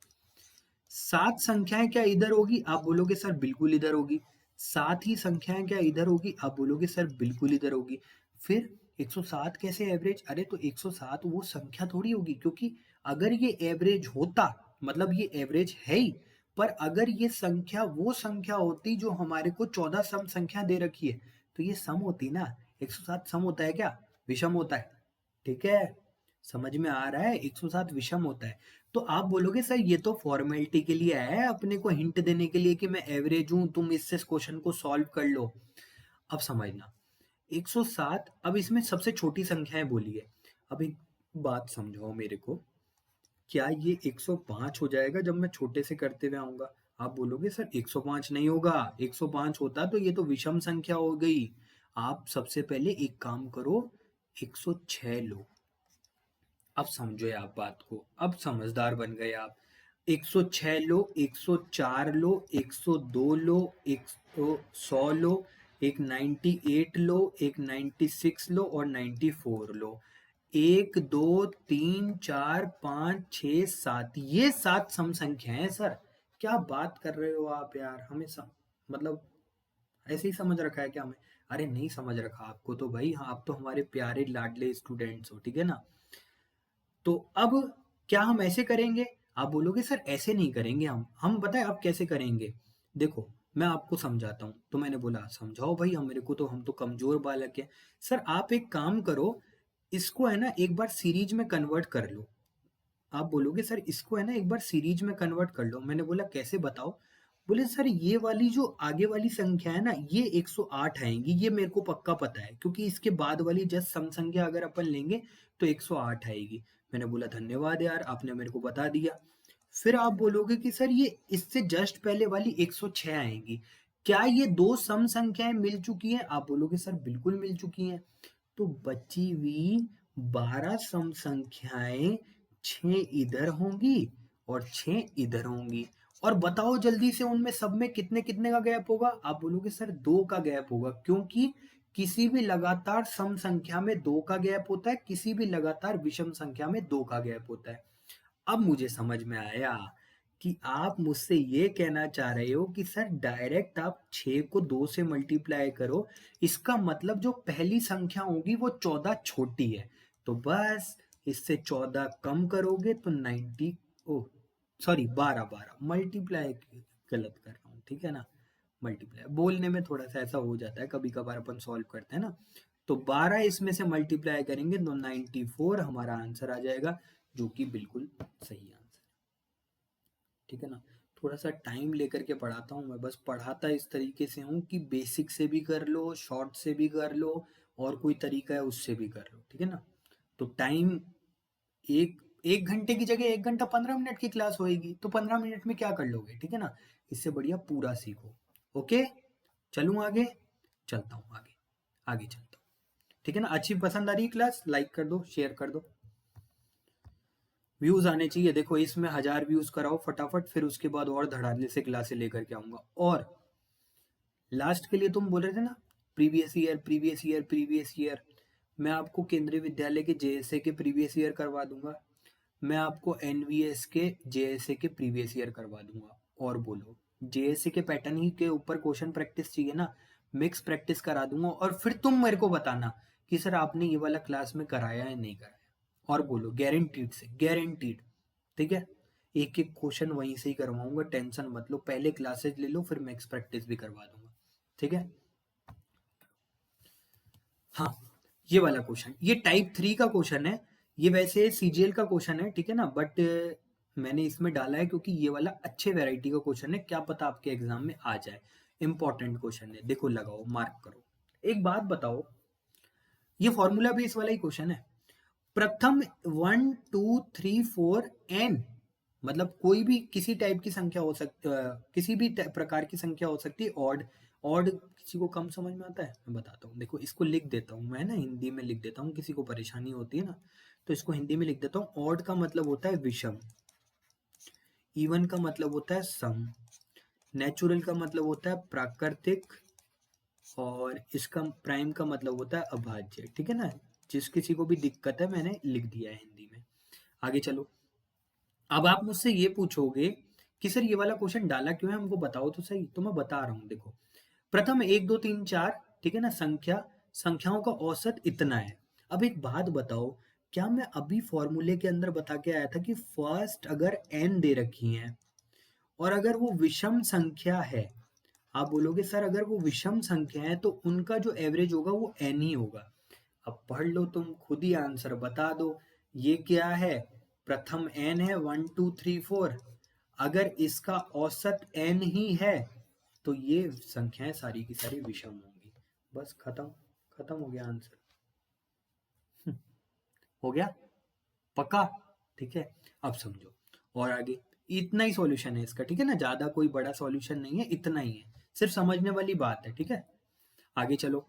7 संख्याएं क्या इधर होगी, आप बोलोगे सर बिल्कुल इधर होगी। 7 ही संख्याएं क्या इधर होगी, आप बोलोगे सर बिल्कुल इधर होगी। फिर 107 कैसे एवरेज, अरे तो 107 वो संख्या थोड़ी होगी, क्योंकि अगर ये एवरेज होता, मतलब ये एवरेज है ही, पर अगर ये संख्या वो संख्या होती जो हमारे को 14 सम संख्या दे रखी है, तो ये सम होती ना। 107 सम होता है क्या, विषम होता है। ठीक है, समझ में आ रहा है, 107 विषम होता है। तो आप बोलोगे सर ये तो फॉर्मेलिटी के लिए है, अपने को हिंट देने के लिए कि मैं एवरेज हूं, तुम इससे क्वेश्चन को सॉल्व कर लो। अब समझना 107, अब इसमें सबसे छोटी संख्याएं बोली है। अब एक बात समझाओ मेरे को, क्या ये 105 हो जाएगा जब मैं छोटे से करते हुए आऊंगा। आप बोलोगे सर 105 नहीं होगा, 105 होता तो ये तो विषम संख्या हो गई। आप सबसे पहले एक काम करो, 106 लो। अब समझो आप बात को, अब समझदार बन गए आप। 106 लो, 104 लो, 102 लो, 100 लो, एक 98 लो, एक 96 लो और 94 लो। 1 2 3 4 5 6 7, ये 7 सम संख्याएं हैं सर। क्या बात कर रहे हो आप यार, हमें मतलब ऐसे ही समझ रखा है क्या हमें। अरे नहीं समझ रखा आपको तो भाई, हाँ आप तो हमारे प्यारे लाडले स्टूडेंट्स हो, ठीक है ना। तो अब क्या हम ऐसे करेंगे, आप बोलोगे सर ऐसे नहीं करेंगे हम बताएं अब कैसे करेंगे। देखो मैं आपको समझाता हूँ, तो मैंने बोला समझाओ भाई, हम मेरे को तो, हम तो कमजोर बालक है। सर आप एक काम करो, इसको है ना एक बार सीरीज में कन्वर्ट कर लो। आप बोलोगे सर इसको है ना एक बार सीरीज में कन्वर्ट कर लो। मैंने बोला कैसे बताओ। बोले सर ये वाली जो आगे वाली संख्या है ना, ये 108 आएंगी, ये मेरे को पक्का पता है, क्योंकि इसके बाद वाली जस्ट सम संख्या अगर अपन लेंगे तो 108 आएगी। मैंने बोला धन्यवाद यार, आपने मेरे को बता दिया। फिर आप बोलोगे कि सर ये इससे जस्ट पहले वाली 106 आएंगी, क्या ये दो सम संख्याएं मिल चुकी हैं, आप बोलोगे सर बिल्कुल मिल चुकी हैं। तो बची हुई 12 सम संख्याएं, 6 इधर होंगी और 6 इधर होंगी। और बताओ जल्दी से उनमें सब में कितने कितने का गैप होगा, आप बोलोगे सर 2 का गैप होगा, क्योंकि किसी भी लगातार सम संख्या में 2 का गैप होता है, किसी भी लगातार विषम संख्या में 2 का गैप होता है। अब मुझे समझ में आया कि आप मुझसे ये कहना चाह रहे हो कि सर डायरेक्ट आप 6 को 2 से मल्टीप्लाई करो, इसका मतलब जो पहली संख्या होगी वो 14 छोटी है, तो बस इससे 14 कम करोगे तो 90, ओ सॉरी 12, 12 मल्टीप्लाई, गलत कर रहा हूँ ठीक है ना। मल्टीप्लाई बोलने में थोड़ा सा ऐसा हो जाता है, कभी कभार अपन सॉल्व करते हैं ना। तो 12 इसमें से मल्टीप्लाई करेंगे तो 94 हमारा आंसर आ जाएगा, जो कि बिल्कुल सही आंसर। ठीक है ना। थोड़ा सा टाइम लेकर के पढ़ाता हूँ मैं, बस पढ़ाता इस तरीके से हूँ कि बेसिक से भी कर लो, शॉर्ट से भी कर लो, और कोई तरीका है उससे भी कर लो, ठीक है ना। तो टाइम, एक एक घंटे की जगह 1 घंटा 15 मिनट की क्लास होएगी, तो 15 मिनट में क्या कर लोगे, ठीक है ना। इससे बढ़िया पूरा सीखो। ओके, चलूँ आगे, चलता हूँ आगे, आगे चलता हूँ, ठीक है ना। अच्छी पसंद आ रही क्लास, लाइक कर दो, शेयर कर दो, व्यूज आने चाहिए। देखो इसमें 1000 व्यूज कराओ फटाफट, फिर उसके बाद और धड़ाधड़ से क्लासे लेकर के आऊंगा। और लास्ट के लिए तुम बोल रहे थे ना, previous year previous year previous year, मैं आपको केंद्रीय विद्यालय के जेएसए के प्रीवियस ईयर करवा दूंगा, मैं आपको एनवीएस के जेएसए के प्रीवियस ईयर करवा दूंगा। और बोलो जेएसए के पैटर्न ही के ऊपर क्वेश्चन प्रैक्टिस चाहिए ना, मिक्स प्रैक्टिस करा दूंगा, और फिर तुम मेरे को बताना कि सर आपने ये वाला क्लास में कराया है नहीं कराया। और बोलो गारंटीड से, गारंटीड, ठीक है। एक एक क्वेश्चन वहीं से ही करवाऊंगा, टेंशन मत लो, पहले क्लासेज ले लो फिर मैक्स प्रैक्टिस भी करवा दूंगा, ठीक है। हाँ, ये वाला क्वेश्चन, ये टाइप 3 का क्वेश्चन है, ये वैसे सीजीएल का क्वेश्चन है, ठीक है ना, बट मैंने इसमें डाला है क्योंकि ये वाला अच्छे वैरायटी का क्वेश्चन है, क्या पता आपके एग्जाम में आ जाए। इंपॉर्टेंट क्वेश्चन है, देखो लगाओ मार्क करो। एक बात बताओ, ये फॉर्मूला बेस वाला ही क्वेश्चन है। प्रथम 1 2 3 4 n मतलब कोई भी किसी टाइप की संख्या हो सकती, किसी भी प्रकार की संख्या हो सकती है। ऑड, ऑड किसी को कम समझ में आता है, मैं बताता हूँ। देखो इसको लिख देता हूँ मैं ना, हिंदी में लिख देता हूँ, किसी को परेशानी होती है ना तो इसको हिंदी में लिख देता हूँ। ऑड का मतलब होता है विषम, इवन का मतलब होता है सम, नेचुरल का मतलब होता है प्राकृतिक, और इसका प्राइम का मतलब होता है अभाज्य। ठीक है ना, जिस किसी को भी दिक्कत है मैंने लिख दिया है हिंदी में। आगे चलो। अब आप मुझसे ये पूछोगे कि सर ये वाला क्वेश्चन डाला क्यों है, हमको बताओ तो सही। तो मैं बता रहा हूँ, देखो प्रथम 1 2 3 4, ठीक है ना, संख्याओं का औसत इतना है। अब एक बात बताओ, क्या मैं अभी फॉर्मूले के अंदर बता के आया था कि फर्स्ट अगर n दे रखी है और अगर वो विषम संख्या है, आप बोलोगे सर अगर वो विषम संख्या है तो उनका जो एवरेज होगा वो n ही होगा। अब पढ़ लो, तुम खुद ही आंसर बता दो। ये क्या है, प्रथम n है 1 2 3 4, अगर इसका औसत n ही है तो ये संख्याएं सारी की सारी विषम होंगी। बस खत्म, खत्म हो गया आंसर। हो गया पक्का, ठीक है। अब समझो और आगे, इतना ही सॉल्यूशन है इसका, ठीक है ना, ज्यादा कोई बड़ा सॉल्यूशन नहीं है, इतना ही है, सिर्फ समझने वाली बात है, ठीक है। आगे चलो,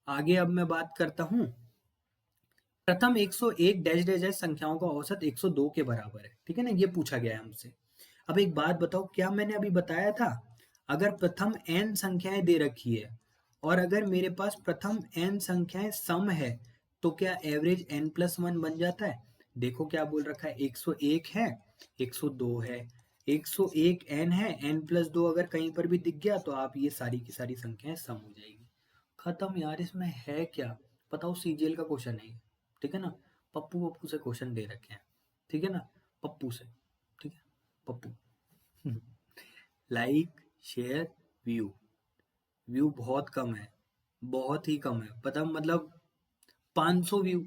आगे अब मैं बात करता हूं। प्रथम 101 डैश डैश डैश संख्याओं का औसत 102 के बराबर है, ठीक है ना, ये पूछा गया है हमसे। अब एक बात बताओ, क्या मैंने अभी बताया था, अगर प्रथम n संख्याएं दे रखी है और अगर मेरे पास प्रथम n संख्याएं सम है तो क्या एवरेज n प्लस वन बन जाता है। देखो क्या बोल रखा है, 101 है, 102 है, 101 n है, n प्लस दो अगर कहीं पर भी दिख गया तो आप ये सारी की सारी संख्याएं सम हो जाएगी। खत्म यार, इसमें है क्या, बताओ, सीजीएल का क्वेश्चन है ये, ठीक है ना, पप्पू पप्पू से क्वेश्चन दे रखे हैं, ठीक है ना, पप्पू से, ठीक है, Pappu. Like, share, view, view बहुत कम है, बहुत ही कम है, पता मतलब 500 व्यू,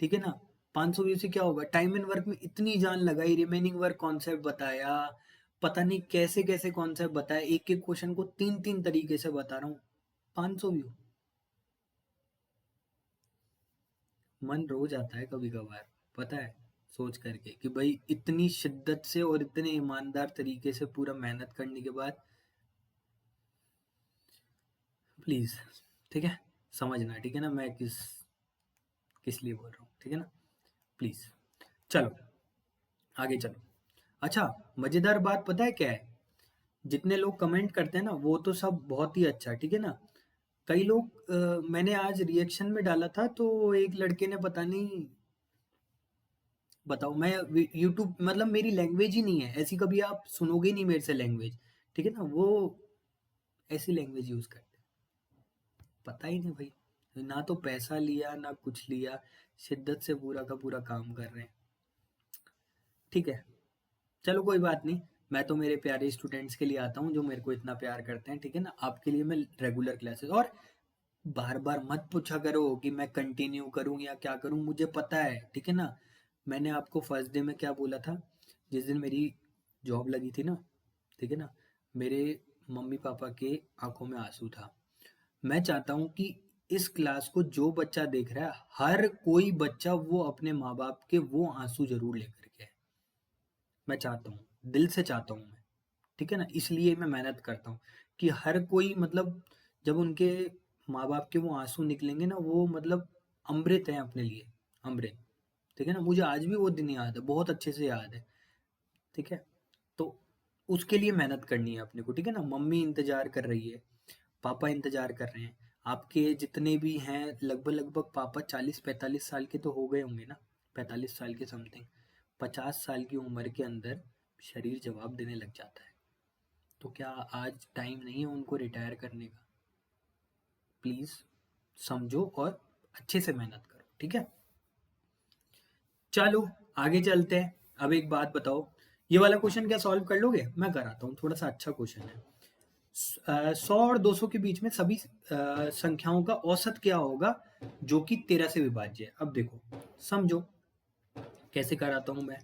ठीक है ना, 500 व्यू से क्या होगा, टाइम एंड वर्क में इतनी जान लगाई, रिमेनिंग वर्क कॉन्सेप्ट बताया, पता नहीं कैसे कैसे कॉन्सेप्ट बताया, एक एक क्वेश्चन को तीन तीन तरीके से बता रहा हूँ, 500 व्यू। मन रो जाता है कभी कभार, पता है, सोच करके कि भाई इतनी शिद्दत से और इतने ईमानदार तरीके से पूरा मेहनत करने के बाद, प्लीज, ठीक है, समझना, ठीक है ना, मैं किस किस लिए बोल रहा हूँ, ठीक है ना, प्लीज। चलो आगे चलो। अच्छा, मजेदार बात पता है क्या है, जितने लोग कमेंट करते हैं ना वो तो सब बहुत ही अच्छा, ठीक है ना, कई लोग मैंने आज रिएक्शन में डाला था तो एक लड़के ने पता नहीं, बताओ, मैं यूट्यूब मतलब मेरी लैंग्वेज ही नहीं है ऐसी, कभी आप सुनोगे ही नहीं मेरे से लैंग्वेज, ठीक है ना, वो ऐसी लैंग्वेज यूज करते हैं, पता ही नहीं भाई, ना तो पैसा लिया ना कुछ लिया, शिद्दत से पूरा का पूरा काम कर रहे हैं, ठीक है। चलो कोई बात नहीं, मैं तो मेरे प्यारे स्टूडेंट्स के लिए आता हूँ जो मेरे को इतना प्यार करते हैं, ठीक है ना, आपके लिए मैं रेगुलर क्लासेस, और बार बार मत पूछा करो कि मैं कंटिन्यू करूँ या क्या करूँ, मुझे पता है, ठीक है ना, मैंने आपको फर्स्ट डे में क्या बोला था, जिस दिन मेरी जॉब लगी थी ना, ठीक है ना, मेरे मम्मी पापा के आंखों में आंसू था। मैं चाहता हूँ कि इस क्लास को जो बच्चा देख रहा है, हर कोई बच्चा वो अपने माँ बाप के वो आंसू जरूर लेकर के आए। मैं चाहता हूँ, दिल से चाहता हूँ मैं, ठीक है ना, इसलिए मैं मेहनत करता हूँ कि हर कोई मतलब जब उनके माँ बाप के वो आंसू निकलेंगे ना, वो मतलब अमृत है अपने लिए, अमृत, ठीक है ना, मुझे आज भी वो दिन याद है, बहुत अच्छे से याद है, ठीक है। तो उसके लिए मेहनत करनी है अपने को, ठीक है ना, मम्मी इंतजार कर रही है, पापा इंतजार कर रहे हैं, आपके जितने भी हैं लगभग लगभग पापा 40 45 साल के तो हो गए होंगे ना, 45 साल के समथिंग, 50 साल की उम्र के अंदर शरीर जवाब देने लग जाता है, तो क्या आज टाइम नहीं है उनको रिटायर करने का, प्लीज समझो और अच्छे से मेहनत करो, ठीक है। चलो आगे चलते हैं। अब एक बात बताओ, ये वाला क्वेश्चन क्या सॉल्व कर लोगे, मैं कराता हूँ, थोड़ा सा अच्छा क्वेश्चन है। 100 और 200 के बीच में सभी संख्याओं का औसत क्या होगा जो कि 13 से विभाज्य है। अब देखो समझो कैसे कराता हूं मैं।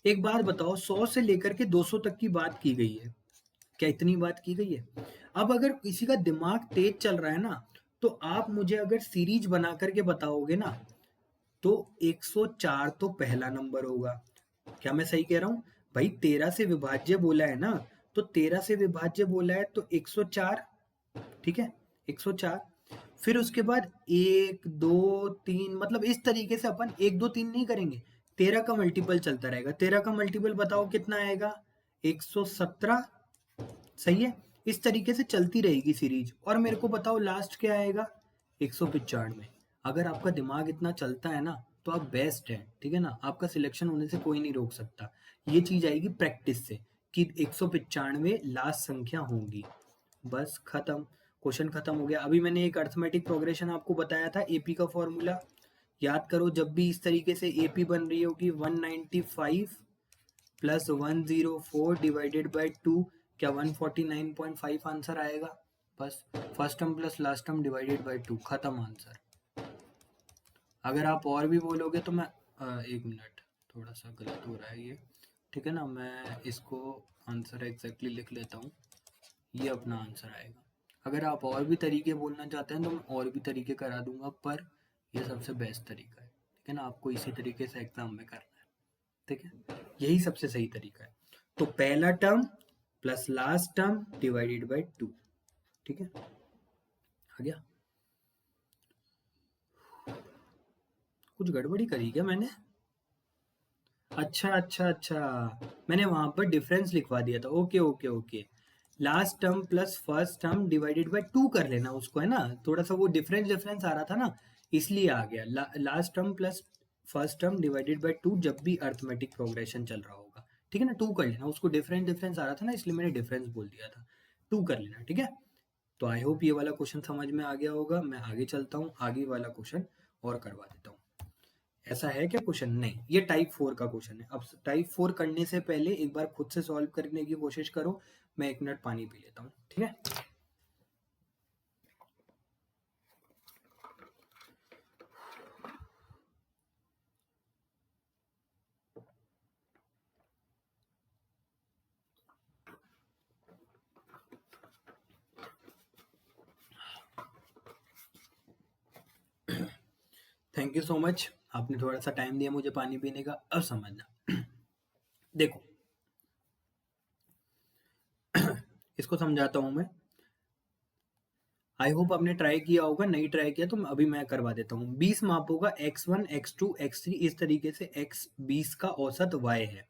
एक बात बताओ, 100 से लेकर के 200 तक की बात की गई है, क्या इतनी बात की गई है। अब अगर किसी का दिमाग तेज चल रहा है ना, तो आप मुझे अगर सीरीज बना करके बताओगे ना, तो 104 तो पहला नंबर होगा, क्या मैं सही कह रहा हूँ, भाई 13 से विभाज्य बोला है ना, तो 13 से विभाज्य बोला है तो 104, ठीक है 104। फिर उसके बाद 1 2 3, मतलब इस तरीके से अपन 1 2 3 नहीं करेंगे, 13 का मल्टीपल चलता रहेगा। 13 का मल्टीपल बताओ कितना आएगा, 117, सही है। इस तरीके से चलती रहेगी सीरीज। और मेरे को बताओ लास्ट क्या आएगा, 195। अगर आपका दिमाग इतना चलता है ना तो आप बेस्ट है, ठीक है ना, आपका सिलेक्शन होने से कोई नहीं रोक सकता। ये चीज आएगी प्रैक्टिस से कि 195 लास्ट संख्या होंगी। बस खत्म, क्वेश्चन खत्म हो गया। अभी मैंने एक अर्थमेटिक प्रोग्रेशन आपको बताया था, एपी का फॉर्मूला याद करो। जब भी इस तरीके से एपी बन रही होगी 195 प्लस 104 डिवाइडेड बाई 2, क्या 149.5 आंसर आएगा। बस first term plus last term divided by 2, खत्म आंसर। अगर आप और भी बोलोगे तो मैं एक मिनट, थोड़ा सा गलत हो रहा है ये, ठीक है ना, मैं इसको आंसर एग्जैक्टली लिख लेता हूँ। ये अपना आंसर आएगा। अगर आप और भी तरीके बोलना चाहते हैं तो मैं और भी तरीके करा दूंगा, पर ये सबसे बेस्ट तरीका है, ठीक है ना, आपको इसी तरीके से एग्जाम में करना है, ठीक है, यही सबसे सही तरीका है। तो पहला term plus last term divided by 2, ठीक है, आ गया। कुछ गड़बड़ी करी क्या मैंने, अच्छा अच्छा अच्छा, मैंने वहां पर डिफरेंस लिखवा दिया था, okay okay okay. Last term plus first term divided by 2 कर लेना उसको, है ना, थोड़ा सा वो डिफरेंस डिफरेंस आ रहा था ना, इसलिए आ गया। Last term plus first term divided by 2 जब भी अर्थमेटिक प्रोग्रेशन चल रहा होगा, ठीक है ना, 2 कर लेना उसको, डिफरेंस डिफरेंस आ रहा था ना इसलिए मैंने डिफरेंस बोल दिया था, 2 कर लेना, ठीक है। तो आई होप ये वाला क्वेश्चन समझ में आ गया होगा। मैं आगे चलता हूँ, आगे वाला क्वेश्चन और करवा देता हूँ। ऐसा है क्या क्वेश्चन, नहीं, ये टाइप 4 का क्वेश्चन है। अब टाइप 4 करने से पहले एक बार खुद से सॉल्व करने की कोशिश करो। मैं 1 मिनट पानी पी लेता हूँ, ठीक है। थैंक यू सो मच, आपने थोड़ा सा टाइम दिया मुझे पानी पीने का। अब समझना देखो इसको समझाता हूं मैं। आई होप आपने ट्राई किया होगा, नहीं ट्राई किया तो अभी मैं करवा देता हूँ। 20 मापों का x1 x2 x3 इस तरीके से x 20 का औसत y है,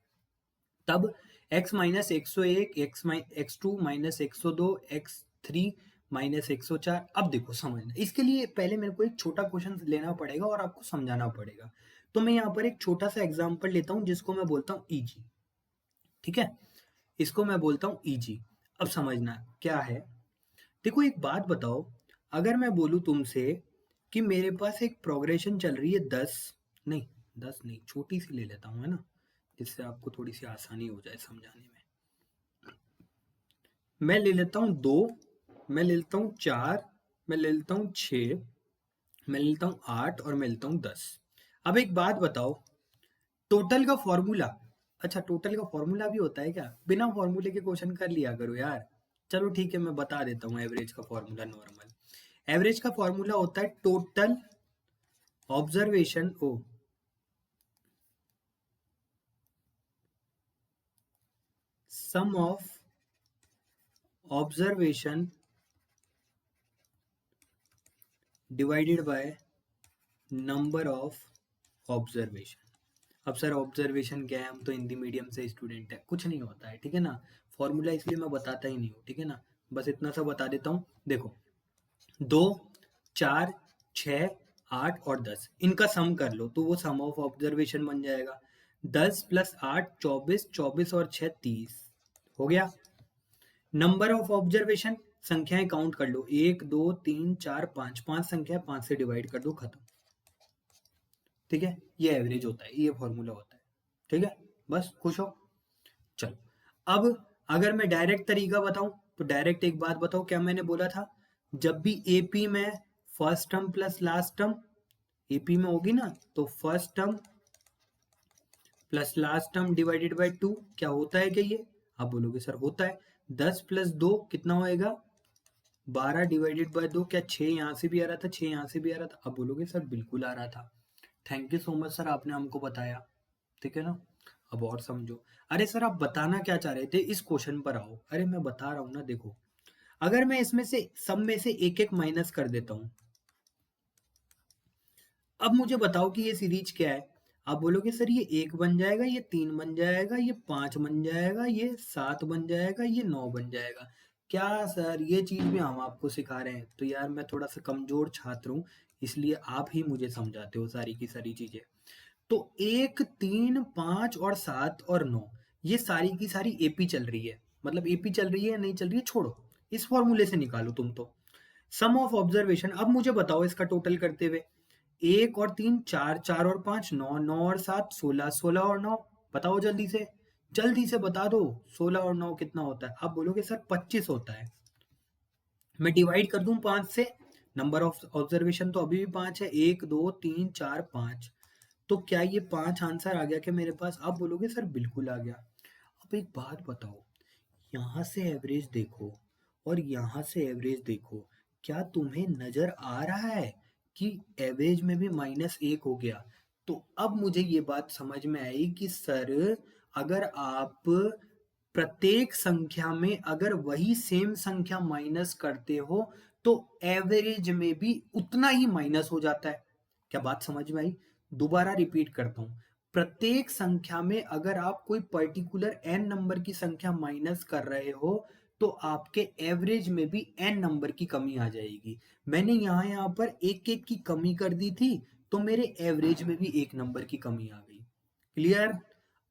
तब x minus 101, x2 minus 102, x3 minus 104। अब देखो समझना, इसके लिए पहले मेरे को एक छोटा क्वेश्चन लेना पड़ेगा और आपको समझाना पड़ेगा। तो मैं यहाँ पर एक छोटा सा एग्जांपल लेता हूँ जिसको मैं बोलता हूँ ईजी, ठीक है, इसको मैं बोलता हूँ ईजी। अब समझना क्या है। देखो एक बात बताओ, अगर मैं बोलूँ तुमसे कि मेरे पास एक प्रोग्रेशन चल रही है 10, नहीं 10 नहीं, छोटी सी ले लेता हूँ, है ना, जिससे आपको थोड़ी सी आसानी हो जाए समझाने में। मैं ले लेता हूँ 2, मैं ले लेता हूँ 4, मैं ले लेता हूँ 6, मैं ले लेता हूँ 8 और मैं लेता हूँ 10। अब एक बात बताओ, टोटल का फॉर्मूला, अच्छा टोटल का फॉर्मूला भी होता है क्या, बिना फॉर्मूले के क्वेश्चन कर लिया करो यार। चलो ठीक है मैं बता देता हूँ एवरेज का फॉर्मूला। नॉर्मल एवरेज का फॉर्मूला होता है टोटल ऑब्जर्वेशन ओ, sum of observation divided by number of observation. अब सर ऑब्जर्वेशन क्या है, हम तो हिंदी मीडियम से स्टूडेंट है, कुछ नहीं होता है, ठीक है ना, फॉर्मूला इसलिए मैं बताता ही नहीं हूँ, ठीक है ना, बस इतना सा बता देता हूँ। देखो 2 4 6 8 और 10 इनका सम कर लो तो वो सम ऑफ ऑब्जर्वेशन बन जाएगा। 10 प्लस 8 24, 24 और 6 30, हो गया। नंबर ऑफ ऑब्जर्वेशन, संख्याएं काउंट कर लो, 1 2 3 4 5, 5 संख्या, 5 से डिवाइड कर दो, खत्म, ठीक है। ये एवरेज होता है, ये फॉर्मूला होता है, ठीक है, बस खुश हो। चलो अब अगर मैं डायरेक्ट तरीका बताऊं तो डायरेक्ट एक बात बताओ, क्या मैंने बोला था, जब भी एपी में first term plus last term AP में होगी ना, तो first term plus last term divided by 2, क्या होता है क्या ये, आप बोलोगे सर होता है। 10 प्लस 2 कितना होएगा, 12 डिवाइडेड बाय 2, क्या 6 यहाँ से भी आ रहा था, 6 यहाँ से भी आ रहा था, आप बोलोगे सर बिल्कुल आ रहा था। Thank you so much sir, आपने हमको बताया, ठीक है ना। अब और समझो। अरे सर आप बताना क्या चाह रहे थे, इस क्वेश्चन पर आओ। अरे मैं बता रहा हूँ ना, देखो अगर मैं इसमें से सब में से एक एक माइनस कर देता हूँ, अब मुझे बताओ कि ये सीरीज क्या है। आप बोलोगे सर ये 1 बन जाएगा, ये 3 बन जाएगा, ये 5 बन जाएगा, ये 7 बन जाएगा, ये 9 बन जाएगा। क्या सर ये चीज भी हम आपको सिखा रहे हैं? तो यार मैं थोड़ा सा कमजोर छात्र हूँ, इसलिए आप ही मुझे समझाते हो सारी की सारी चीजें। तो 1, 3, 5 और 7 और 9, ये सारी की सारी एपी चल रही है। मतलब एपी चल रही है या नहीं चल रही है छोड़ो, इस फॉर्मूले से निकालो तुम तो। सम ऑफ ऑब्जर्वेशन, अब मुझे बताओ इसका टोटल करते हुए। 1 और 3 4, 4 और 5 9, 9 और 7 16, 16 और 9, बताओ जल्दी से, जल्दी से बता दो। 16 और 9 कितना होता है? आप बोलोगे सर 25 होता है। मैं डिवाइड कर दूं 5 से, नंबर ऑफ ऑब्जर्वेशन तो अभी भी 5 है, 1 2 3 4 5। तो क्या ये 5 आंसर आ गया क्या मेरे पास? आप बोलोगे सर बिल्कुल आ गया। अब एक बात बताओ, यहाँ से एवरेज देखो और यहाँ से एवरेज देखो, क्या तुम्हें नजर आ रहा है कि एवरेज में भी -1 हो गया? तो अब मुझे ये बात समझ में आई कि सर अगर आप प्रत्येक संख्या में अगर वही सेम संख्या माइनस करते हो तो एवरेज में भी उतना ही माइनस हो जाता है। क्या बात समझ में आई? दोबारा रिपीट करता हूं, प्रत्येक संख्या में अगर आप कोई पर्टिकुलर n नंबर की संख्या माइनस कर रहे हो तो आपके एवरेज में भी n नंबर की कमी आ जाएगी। मैंने यहाँ पर एक एक की कमी कर दी थी, तो मेरे एवरेज में भी 1 नंबर की कमी आ गई। क्लियर?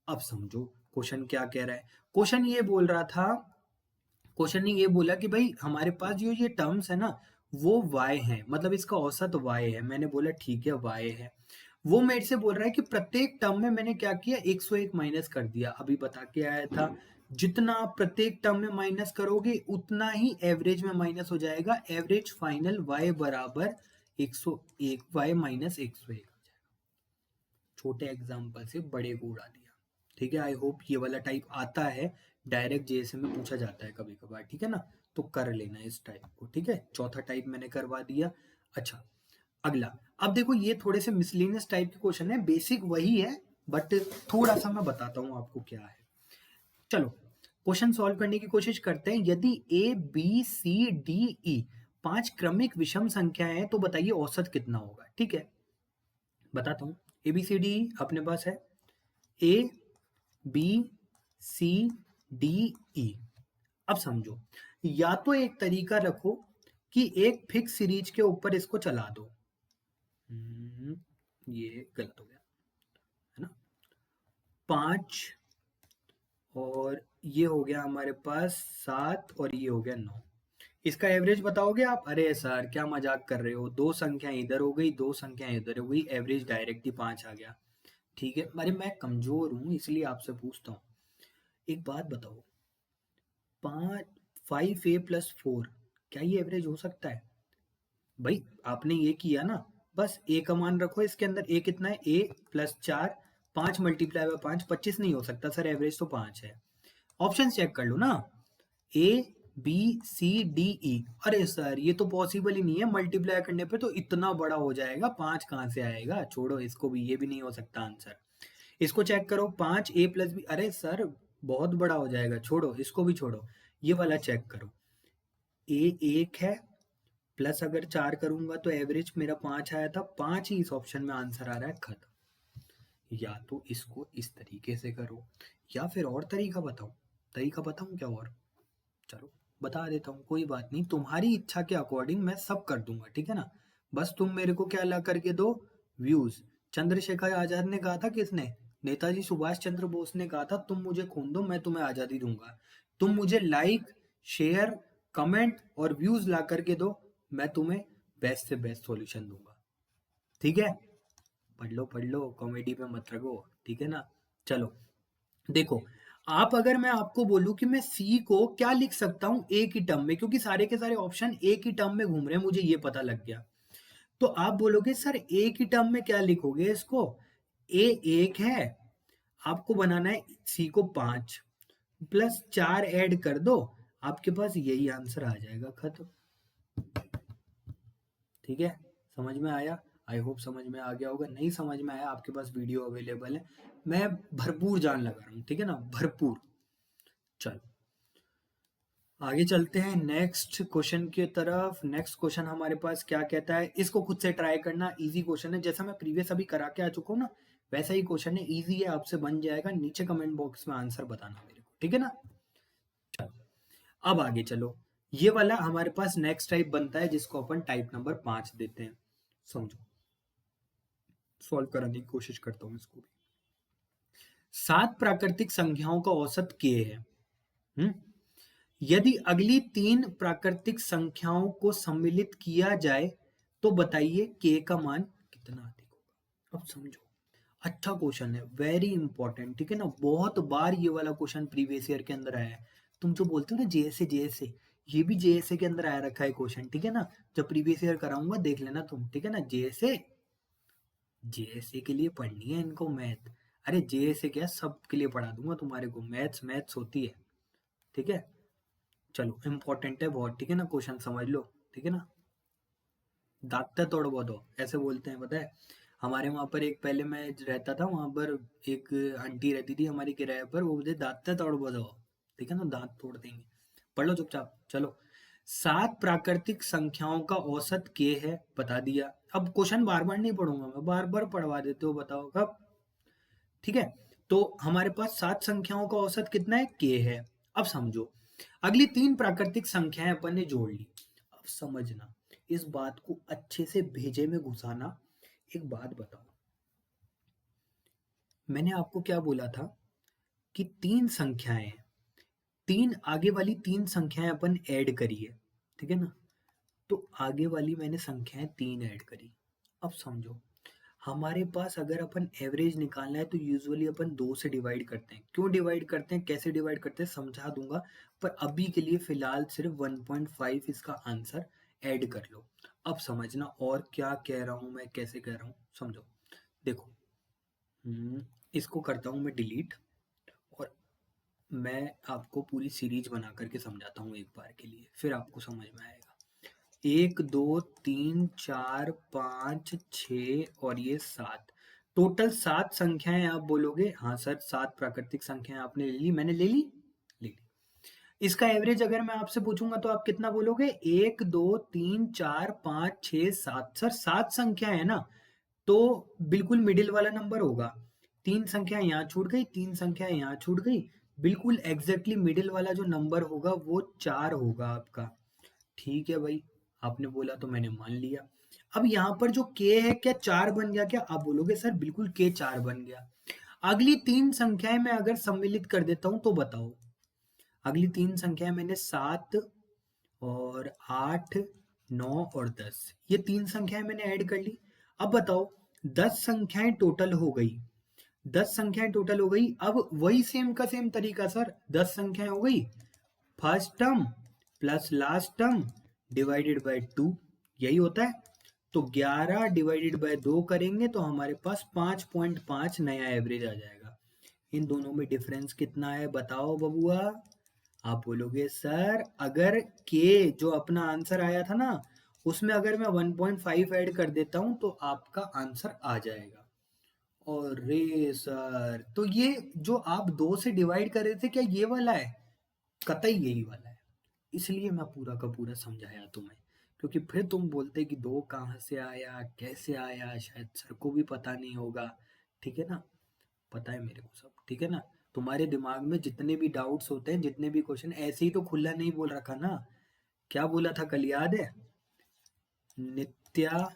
अब समझो क्वेश्चन क्या कह रहा है। क्वेश्चन ये बोल रहा था, क्वेश्चन ने ये बोला कि भाई हमारे पास जो ये टर्म्स है ना वो y है, मतलब इसका औसत y है। मैंने बोला ठीक है y है। वो मेरे से बोल रहा है कि प्रत्येक टर्म में मैंने क्या किया, 101 माइनस कर दिया। अभी बता के आया था, जितना आप प्रत्येक टर्म में माइनस करोगे उतना ही एवरेज में माइनस हो जाएगा। एवरेज फाइनल y बराबर 101, y माइनस 101। छोटे एग्जाम्पल से बड़े को उड़ा दिया। ठीक है, आई होप ये वाला टाइप आता है, डायरेक्ट जेएसए में पूछा जाता है कभी कभार। ठीक है ना, तो कर लेना इस टाइप को। ठीक है, चौथा टाइप मैंने करवा दिया। अच्छा, अगला। अब देखो ये थोड़े से मिसलेनियस टाइप के क्वेश्चन है, बेसिक वही है बट थोड़ा सा मैं बताता हूँ आपको क्या है। चलो क्वेश्चन सॉल्व करने की कोशिश करते हैं। यदि A B C D E 5 क्रमिक विषम संख्या है तो बताइए औसत कितना होगा। ठीक है, बताता हूँ। ए बी सी डी अपने पास है, A B C D E. अब समझो, या तो एक तरीका रखो कि एक फिक्स सीरीज के ऊपर इसको चला दो। ये गलत हो गया है ना। 5 और ये हो गया हमारे पास 7 और ये हो गया 9। इसका एवरेज बताओगे आप? अरे सर क्या मजाक कर रहे हो, दो संख्या इधर हो गई, दो संख्या इधर हो गई, एवरेज डायरेक्ट ही 5 आ गया। ठीक है, अरे मैं कमजोर हूं इसलिए आपसे पूछता हूँ। एक बात बताओ, 5a+4 क्या ये एवरेज हो सकता है? भाई आपने ये किया ना, बस ए का मान रखो इसके अंदर। ए कितना है? a+4, 5 मल्टीप्लाई बाय 5, 25 नहीं हो सकता सर, एवरेज तो 5 है। ऑप्शन चेक कर लो ना, A B C D E. अरे सर ये तो पॉसिबल ही नहीं है, मल्टीप्लाई करने पे तो इतना बड़ा हो जाएगा, 5 कहाँ से आएगा? छोड़ो इसको भी, ये भी नहीं हो सकता आंसर। इसको चेक करो, 5a+b, अरे सर बहुत बड़ा हो जाएगा, छोड़ो इसको भी छोड़ो। ये वाला चेक करो, ए 1 है, प्लस अगर 4 करूंगा तो एवरेज मेरा 5 आया था, 5 ही इस ऑप्शन में आंसर आ रहा है, खत्म। या तो इसको इस तरीके से करो या फिर और तरीका बताओ। तरीका बताऊं क्या और? चलो बता देता हूँ, कोई बात नहीं, तुम्हारी इच्छा के अकॉर्डिंग मैं सब कर दूंगा। ठीक है ना, बस तुम मेरे को क्या ला करके दो? व्यूज। चंद्रशेखर आजाद ने कहा था, किसने? नेताजी सुभाष चंद्र बोस ने कहा था, तुम मुझे खून दो मैं तुम्हें आजादी दूंगा। तुम मुझे लाइक, शेयर, कमेंट और व्यूज ला करके दो, मैं तुम्हें बेस्ट से बेस्ट सॉल्यूशन दूंगा। ठीक है, पढ़ लो, कॉमेडी पे मत रखो। ठीक है ना, चलो देखो। आप अगर मैं आपको बोलूं कि मैं सी को क्या लिख सकता हूं एक ही टर्म में, क्योंकि सारे के सारे ऑप्शन एक ही टर्म में घूम रहे हैं, मुझे ये पता लग गया। तो आप बोलोगे सर एक ही टर्म में क्या लिखोगे इसको? ए 1 है, आपको बनाना है सी को 5 प्लस 4 ऐड कर दो, आपके पास यही आंसर आ जाएगा, खत्म। ठीक है, समझ में आया? आई होप समझ में आ गया होगा। नहीं समझ में आया, आपके पास वीडियो अवेलेबल है, मैं भरपूर जान लगा रहा हूँ, ठीक है ना, भरपूर। चलो आगे चलते हैं नेक्स्ट क्वेश्चन की तरफ। नेक्स्ट क्वेश्चन हमारे पास क्या कहता है, इसको खुद से ट्राई करना, इजी क्वेश्चन है, जैसा मैं प्रीवियस अभी करा के आ चुका हूँ ना, वैसा ही क्वेश्चन है, इजी है, आपसे बन जाएगा। नीचे कमेंट बॉक्स में आंसर बताना मेरे को, ठीक है ना। अब आगे चलो, ये वाला हमारे पास नेक्स्ट टाइप बनता है, जिसको अपन टाइप नंबर 5 देते हैं। समझो, सॉल्व कराने की कोशिश करता हूँ इसको भी। 7 प्राकृतिक संख्याओं का औसत k है। हम्म यदि अगली 3 प्राकृतिक संख्याओं को सम्मिलित किया जाए तो बताइए k का मान कितना अधिक होगा। अब समझो, अच्छा क्वेश्चन है, वेरी इंपॉर्टेंट, ठीक है ना। बहुत बार ये वाला क्वेश्चन प्रीवियस ईयर के अंदर आया है। तुम जो बोलते हो ना जेएसए जेएसए, ये भी जेएसए के अंदर आया रखा है क्वेश्चन, ठीक है ना। जब प्रीवियस ईयर कराऊंगा देख लेना तुम, ठीक है ना। जेएसए, जेएसए के लिए पढ़नी है इनको मैथ। अरे जेएसए क्या, सबके लिए पढ़ा दूंगा तुम्हारे को, मैथ्स मैथ्स होती है, ठीक है। चलो इंपॉर्टेंट है बहुत, ठीक है ना, क्वेश्चन समझ लो, ठीक है ना। दागता तोड़ दो ऐसे बोलते हैं, पता है। हमारे वहां पर एक, पहले मैं रहता था वहां पर, एक आंटी रहती थी हमारी किराए पर, वो बोलते दांत तोड़ दो, ठीक है ना, दांत तोड़ देंगे। पढ़ लो चुपचाप, चलो। 7 प्राकृतिक संख्याओं का औसत k है, बता दिया। अब क्वेश्चन बार बार नहीं पढ़ूंगा मैं, बार बार पढ़वा देते हो, बताओ कब, ठीक है। तो हमारे पास 7 संख्याओं का औसत कितना है, k है। अब समझो, अगली 3 प्राकृतिक संख्याएं अपन ने जोड़ ली। अब समझना, इस बात को अच्छे से भेजे में घुसाना। एक बात बताओ, मैंने आपको क्या बोला था कि 3 संख्याएं हैं, 3 आगे वाली 3 संख्याएं अपन ऐड करिए, ठीक है ना। तो आगे वाली मैंने संख्याएं 3 ऐड करी। अब समझो, हमारे पास अगर अपन एवरेज निकालना है तो यूजुअली अपन 2 से डिवाइड करते हैं। क्यों डिवाइड करते हैं, कैसे डिवाइड करते हैं, समझा दूंगा। पर अभी के लिए फिलहाल सिर्फ 1.5 इसका आंसर ऐड कर लो। अब समझना और क्या कह रहा हूं मैं, कैसे कह रहा हूं, समझो। देखो, इसको करता हूं मैं डिलीट, और मैं आपको पूरी सीरीज बना करके समझाता हूँ एक बार के लिए, फिर आपको समझ में आएगा। 1 2 3 4 5 6 और ये 7, टोटल 7 संख्याएं आप बोलोगे। हाँ सर, 7 प्राकृतिक संख्याएं आपने ले ली, मैंने ले ली, ले ली। इसका एवरेज अगर मैं आपसे पूछूंगा तो आप कितना बोलोगे, 1 2 3 4 5 6 7। सर 7 संख्याएं है ना, तो बिल्कुल मिडिल वाला नंबर होगा। 3 संख्याएं यहाँ छूट गई, 3 संख्याएं यहाँ छूट गई, बिल्कुल एग्जैक्टली मिडिल वाला जो नंबर होगा वो 4 होगा आपका। ठीक है भाई, आपने बोला तो मैंने मान लिया। अब यहाँ पर जो k है, क्या 4 बन गया क्या, आप बोलोगे सर बिल्कुल k 4 बन गया। अगली 3 संख्याएं मैं अगर सम्मिलित कर देता हूं तो बताओ। अगली 3 संख्याएं मैंने 7 और 8 9 और 10, ये 3 संख्याएं मैंने ऐड कर ली। अब बताओ, 10 संख्याएं टोटल हो गई, 10 संख्याएं टोटल हो गई। अब वही सेम का सेम तरीका सर, 10 संख्याएं हो गई, first term plus last term divided by 2, यही होता है। तो 11 डिवाइडेड बाय 2 करेंगे तो हमारे पास 5.5 नया एवरेज आ जाएगा। इन दोनों में डिफरेंस कितना है बताओ बबुआ। आप बोलोगे सर अगर के जो अपना आंसर आया था ना, उसमें अगर मैं 1.5 ऐड कर देता हूं तो आपका आंसर आ जाएगा। और रे सर, तो ये जो आप 2 से डिवाइड कर रहे थे, क्या ये वाला है, कतई यही वाला है। इसलिए मैं पूरा का पूरा समझाया तुम्हें, क्योंकि फिर तुम बोलते कि 2 कहाँ से आया, कैसे आया, शायद सर को भी पता नहीं होगा, ठीक है ना। पता है मेरे को सब, ठीक है ना। तुम्हारे दिमाग में जितने भी डाउट्स होते हैं, जितने भी क्वेश्चन, ऐसे ही तो खुला नहीं बोल रखा ना। क्या बोला था कल, याद है, नित्या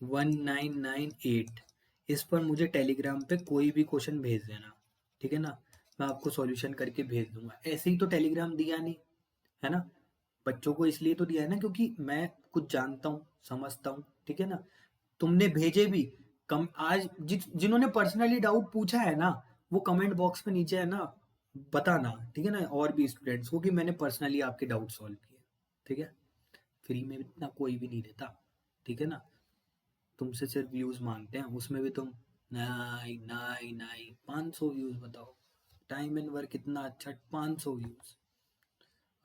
1998, इस पर मुझे टेलीग्राम पे कोई भी क्वेश्चन भेज देना, ठीक है ना। मैं आपको सॉल्यूशन करके भेज दूंगा। ऐसे ही तो टेलीग्राम दिया नहीं, है ना। बच्चों को इसलिए तो दिया है ना, क्योंकि मैं कुछ जानता हूँ, समझता हूँ, ठीक है ना। तुमने भेजे भी कम, आज जिन्होंने पर्सनली डाउट पूछा है ना, वो कमेंट बॉक्स पे नीचे है ना, बताना, ठीक है ना, और भी स्टूडेंट्स को कि मैंने पर्सनली आपके डाउट सॉल्व किए, ठीक है। फ्री में इतना कोई भी नहीं देता, ठीक है ना। तुमसे सिर्फ व्यूज मांगते हैं, उसमें भी तुम नहीं नहीं नहीं, 500 व्यूज बताओ, टाइम एंड वर्क कितना अच्छा, 500 व्यूज।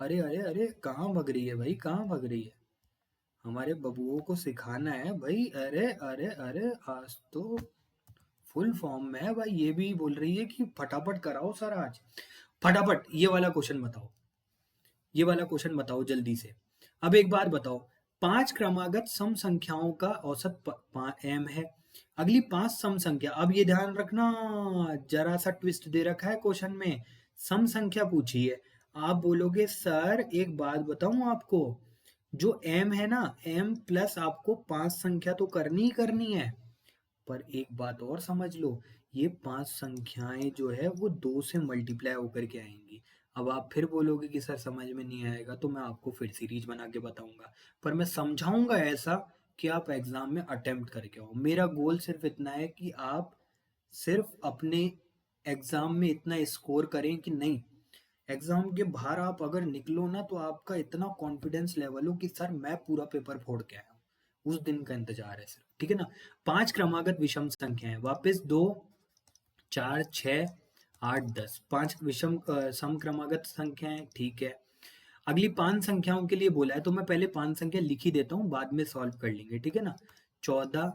अरे अरे अरे, कहाँ भग रही है भाई, कहाँ भग रही है। हमारे बबुओं को सिखाना है भाई। अरे अरे अरे, आज तो फुल फॉर्म में है भाई। ये भी बोल रही है कि फटाफट कराओ सर आज। फटाफट ये वाला क्वेश्चन बताओ, ये वाला क्वेश्चन बताओ जल्दी से। अब एक बात बताओ, 5 क्रमागत सम संख्याओं का औसत m है। अगली 5 सम संख्या, अब ये ध्यान रखना, जरा सा ट्विस्ट दे रखा है क्वेश्चन में। सम संख्या पूछी है। आप बोलोगे सर एक बात बताऊं आपको, जो m है ना, m प्लस आपको 5 संख्या तो करनी ही करनी है। पर एक बात और समझ लो, ये 5 संख्याएं जो है वो 2 से मल्टीप्लाई होकर के आएंगी। अब आप फिर बोलोगे कि सर समझ में नहीं आएगा, तो मैं आपको फिर सीरीज बना के बताऊंगा, पर मैं समझाऊंगा ऐसा कि आप एग्जाम में अटेम्प्ट करके आओ। मेरा गोल सिर्फ इतना है कि आप सिर्फ अपने एग्जाम में इतना स्कोर करें कि नहीं, एग्जाम के बाहर आप अगर निकलो ना तो आपका इतना कॉन्फिडेंस लेवल हो कि सर मैं पूरा पेपर फोड़ के आया हूँ। उस दिन का इंतजार है सिर्फ, ठीक है ना। 5 क्रमागत विषम संख्याएं, वापस 2 4 6 8 10, 5 विषम सम क्रमागत संख्याएं, ठीक है। अगली 5 संख्याओं के लिए बोला है, तो मैं पहले 5 संख्या लिख ही देता हूँ, बाद में सॉल्व कर लेंगे, ठीक है ना। 14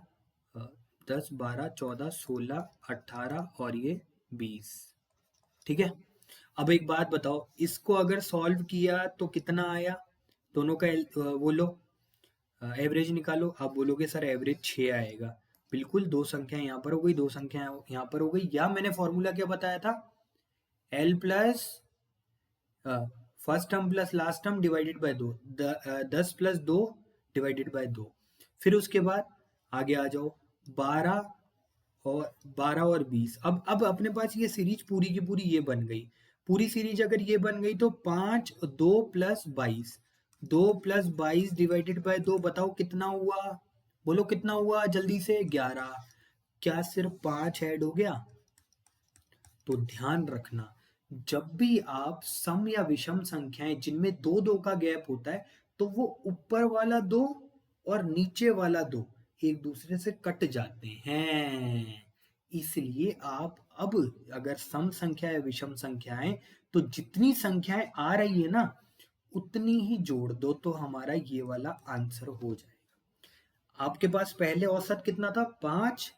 10 12 14 16 18 और ये 20, ठीक है। अब एक बात बताओ, इसको अगर सॉल्व किया तो कितना आया, दोनों का वो लो, एवरेज निकालो। आप बोलोगे सर एवरेज 6 आएगा। बिल्कुल, दो संख्या यहाँ पर हो गई, दो संख्या यहाँ पर हो गई, या मैंने फॉर्मूला क्या बताया था, L plus first term plus last term divided by 2, 10 plus 2 divided by 2। फिर उसके बाद आगे आ जाओ, 12 और 20। अब अपने पास ये सीरीज पूरी की पूरी ये बन गई। पूरी सीरीज अगर ये बन गई तो 5 2 प्लस 22, 2 प्लस 22 डिवाइडेड बाय 2, बताओ कितना हुआ, बोलो कितना हुआ जल्दी से, 11। क्या सिर्फ 5 ऐड हो गया? तो ध्यान रखना, जब भी आप सम या विषम संख्याएं जिनमें दो दो का गैप होता है, तो वो ऊपर वाला दो और नीचे वाला दो एक दूसरे से कट जाते हैं। इसलिए आप अब अगर सम संख्या या विषम संख्याएं, तो जितनी संख्याएं आ रही है ना उतनी ही जोड़ दो, तो हमारा ये वाला आंसर हो जाएगा। आपके पास पहले औसत कितना था, 5।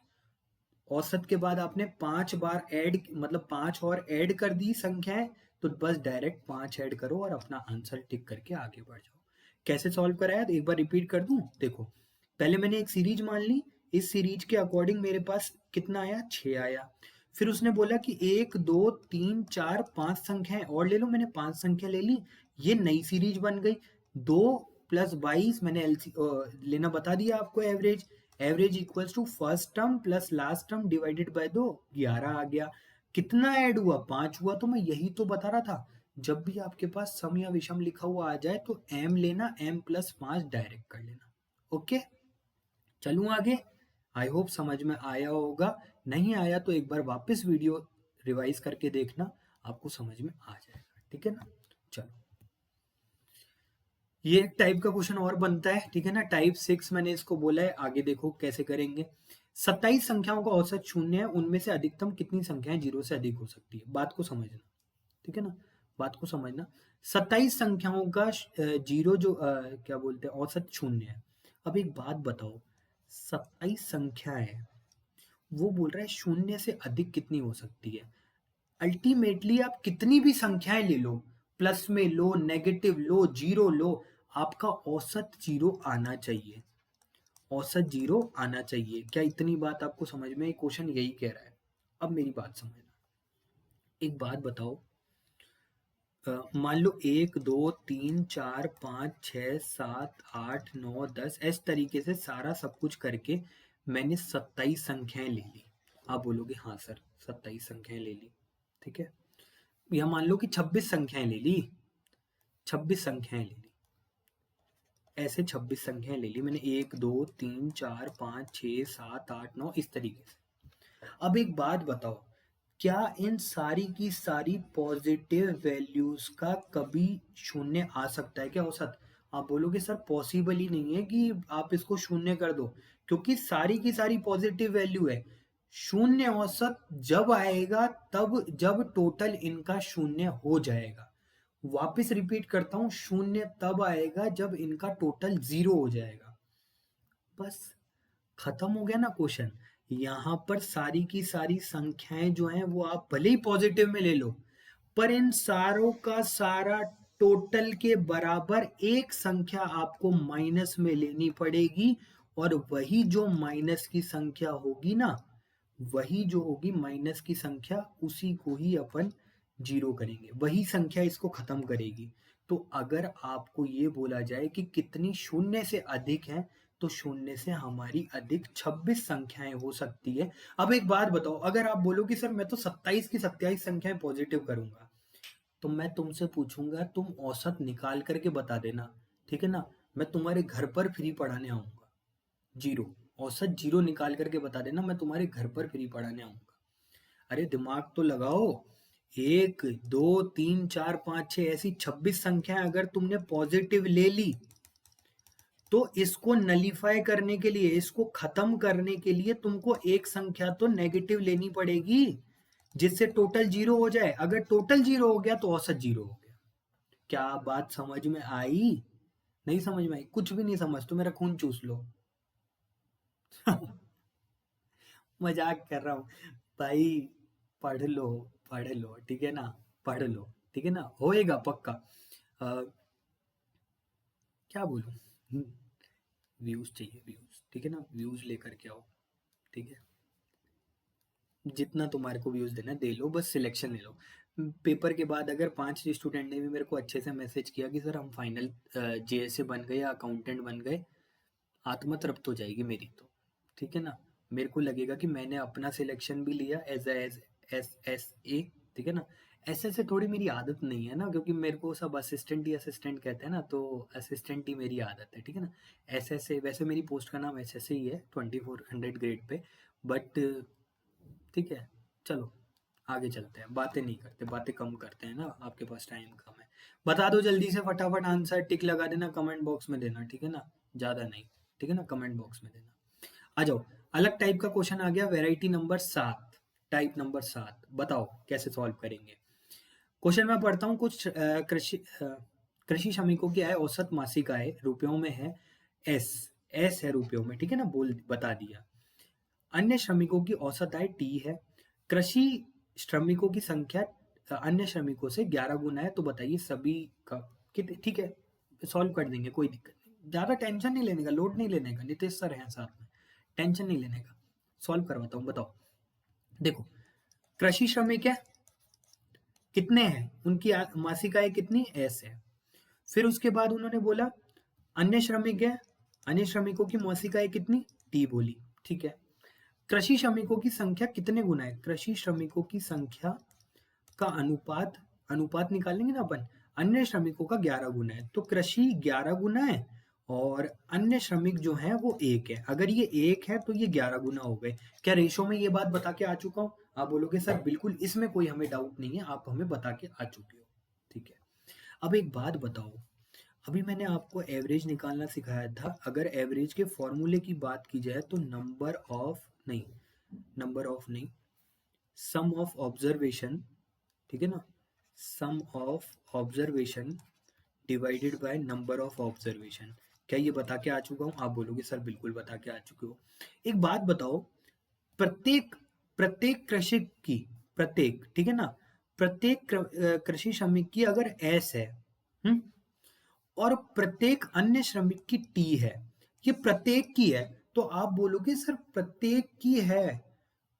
औसत के बाद आपने 5 बार ऐड, मतलब 5 और ऐड कर दी संख्याएं, तो बस डायरेक्ट 5 ऐड करो और अपना आंसर टिक करके आगे बढ़ जाओ। कैसे सॉल्व कराया, तो एक बार रिपीट कर दूं, देखो। पहले मैंने एक सीरीज मान ली, इस सीरीज के अकॉर्डिंग मेरे पास कितना आया, 6 आया। फिर उसने बोला कि 1 2 3 4 5 संख्याएं और ले लो, मैंने 5 संख्या ले ली, ये नई सीरीज बन गई। 2 प्लस 22, मैंने लेना बता दिया आपको, average. Average equals to first term plus last term divided by 2, 11 आ गया। कितना ऐड हुआ, 5 हुआ। तो मैं यही तो बता रहा था, जब भी आपके पास सम या विषम लिखा हुआ आ जाए तो m लेना, m प्लस 5 डायरेक्ट कर लेना। ओके, चलूँ आगे। आई होप समझ में आया होगा, नहीं आया तो एक बार वापस वीडियो रिवाइज करके देखना, आपको समझ में आ जाएगा, ठीक है ना। चलो, ये एक टाइप का क्वेश्चन और बनता है, ठीक है ना, टाइप 6 मैंने इसको बोला है, आगे देखो कैसे करेंगे। 27 संख्याओं का औसत 0 है, उनमें से अधिकतम कितनी संख्याएं 0 से अधिक हो सकती है, बात को समझना, ठीक है ना, बात को समझना। 27 संख्याओं का जीरो जो क्या बोलते हैं, औसत 0 है। अब एक बात बताओ, 27 संख्याएं, वो बोल रहा है 0 से अधिक कितनी हो सकती है। अल्टीमेटली आप कितनी भी संख्याएं ले लो, प्लस में लो, नेगेटिव लो, जीरो लो, आपका औसत जीरो आना चाहिए। औसत जीरो आना चाहिए। क्या इतनी बात आपको समझ में, क्वेश्चन यही कह रहा है। अब मेरी बात समझना, एक बात बताओ, मान लो 1 2 3 4 5 6 7 8 9 10, इस तरीके से सारा सब कुछ करके मैंने 27 संख्याएं ले ली। आप बोलोगे हाँ सर 27 संख्याएं ले ली, ठीक है। या मान लो कि 26 संख्याएं ले ली, 26 संख्याएं ले ली, ऐसे 26 संख्याएं ले ली मैंने, 1 2 3 4 5 6 7 8 9, इस तरीके से। अब एक बात बताओ, क्या इन सारी की सारी पॉजिटिव वैल्यूज का कभी शून्य आ सकता है क्या औसत? आप बोलोगे सर पॉसिबल ही नहीं है कि आप इसको शून्य कर दो, क्योंकि सारी की सारी पॉजिटिव वैल्यू है। शून्य औसत जब आएगा तब, जब टोटल इनका शून्य हो जाएगा। वापस रिपीट करता हूँ, शून्य तब आएगा जब इनका टोटल 0 हो जाएगा। बस खत्म हो गया ना क्वेश्चन। यहाँ पर सारी की सारी संख्याएं जो हैं वो आप भले ही पॉजिटिव में ले लो, पर इन सारों का सारा टोटल के बराबर एक संख्या आपको माइनस में लेनी पड़ेगी, और वही जो माइनस की संख्या होगी ना, वही जो होगी माइनस की संख्या, उसी को ही अपन जीरो करेंगे, वही संख्या इसको खत्म करेगी। तो अगर आपको ये बोला जाए कि कितनी शून्य से अधिक है, तो शून्य से हमारी अधिक 26 संख्याएं हो सकती है। अब एक बात बताओ, अगर आप बोलो कि सर मैं तो 27 की 27 संख्याएं पॉजिटिव करूंगा, तो मैं तुमसे पूछूंगा तुम औसत निकाल करके बता देना, ठीक है ना। मैं तुम्हारे घर पर फ्री पढ़ाने आऊंगा, जीरो, औसत जीरो निकाल करके बता देना, मैं तुम्हारे घर पर फ्री पढ़ाने आऊंगा। अरे दिमाग तो लगाओ। एक, दो, तीन, चार, पांच, छह, ऐसी 26 संख्याएं अगर तुमने पॉजिटिव ले ली, तो इसको नलीफाई करने के लिए, इसको खत्म करने के लिए तुमको एक संख्या तो नेगेटिव लेनी पड़ेगी, जिससे टोटल जीरो हो जाए। अगर टोटल जीरो हो गया तो औसत जीरो हो गया। क्या बात समझ में आई? नहीं समझ में आई? कुछ भी नहीं समझ तो मेरा खून चूस लो। मजाक कर रहा हूँ भाई। पढ़ लो, पढ़ लो, ठीक है ना। पढ़ लो, ठीक है ना, होएगा पक्का। अ, क्या बोलूं, व्यूज चाहिए, व्यूज, ठीक है ना, व्यूज लेकर के आओ, ठीक है। जितना तुम्हारे को व्यूज देना है दे लो, बस सिलेक्शन ले लो। पेपर के बाद अगर 5 स्टूडेंट ने भी मेरे को अच्छे से मैसेज किया कि सर हम फाइनल जेएसए बन गए या अकाउंटेंट बन गए, आत्मा तृप्त हो जाएगी मेरी तो, ठीक है ना। मेरे को लगेगा कि मैंने अपना सिलेक्शन भी लिया एज एस एस ए, ठीक है ना। ऐसे से थोड़ी मेरी आदत नहीं है ना, क्योंकि मेरे को सब असिस्टेंट ही असिस्टेंट कहते हैं ना, तो असिस्टेंट ही मेरी आदत है, ठीक है ना। एस एस ए, वैसे मेरी पोस्ट का नाम एस एस ए ही है 2400 ग्रेड पे, बट ठीक है। चलो आगे चलते हैं, बातें नहीं करते, बातें कम करते हैं ना, आपके पास टाइम कम है। बता दो जल्दी से फटाफट आंसर, टिक लगा देना, कमेंट बॉक्स में देना, ठीक है ना, ज्यादा नहीं, ठीक है ना, कमेंट बॉक्स में देना। आ जाओ, अलग टाइप का क्वेश्चन आ गया, वेराइटी नंबर 7, टाइप नंबर 7, बताओ कैसे सॉल्व करेंगे। क्वेश्चन मैं पढ़ता हूँ। कुछ कृषि श्रमिकों की आय, औसत मासिक आय रुपयों में है एस, एस है रुपयों में, ठीक है ना, बोल बता दिया। अन्य श्रमिकों की औसत आय टी है। कृषि श्रमिकों की संख्या अन्य श्रमिकों से 11 गुना है, तो बताइए सभी का कितने, ठीक है, सॉल्व कर देंगे, कोई दिक्कत नहीं, ज्यादा टेंशन नहीं लेने का, लोड नहीं लेने का, नितेश सर हैं साथ में, टेंशन नहीं लेने का, सॉल्व करवाता हूँ, बताओ। देखो, कृषि श्रमिक है, कितने हैं, उनकी मासिक आय कितनी, एस है। फिर उसके बाद उन्होंने बोला अन्य श्रमिक है, अन्य श्रमिकों की मासिक आय कितनी, टी बोली, ठीक है। कृषि श्रमिकों की संख्या कितने गुना है, कृषि श्रमिकों की संख्या का अनुपात, अनुपात निकालेंगे ना अपन, अन्य श्रमिकों का 11 गुना है, तो कृषि 11 गुना है, और अन्य श्रमिक जो है वो 1 है। अगर ये 1 है तो ये 11 गुना हो गए। क्या रेशो में ये बात बता के आ चुका हूँ? आप बोलोगे सर बिल्कुल, इसमें कोई हमें डाउट नहीं है, आप हमें बता के आ चुके हो, ठीक है। अब एक बात बताओ, अभी मैंने आपको एवरेज निकालना सिखाया था, अगर एवरेज के फॉर्मूले की बात की जाए तो नंबर ऑफ नहीं, सम ऑफ ऑब्जर्वेशन, ठीक है ना, sum of observation divided by number of observation. क्या ये बता के आ चुका हूँ? आप बोलोगे सर बिल्कुल बता के आ चुके हो। एक बात बताओ, प्रत्येक प्रत्येक कृषि की, प्रत्येक, ठीक है ना, प्रत्येक कृषि श्रमिक की अगर एस है, हम्म, और प्रत्येक अन्य श्रमिक की टी है, ये प्रत्येक की है, तो आप बोलोगे सर प्रत्येक की है,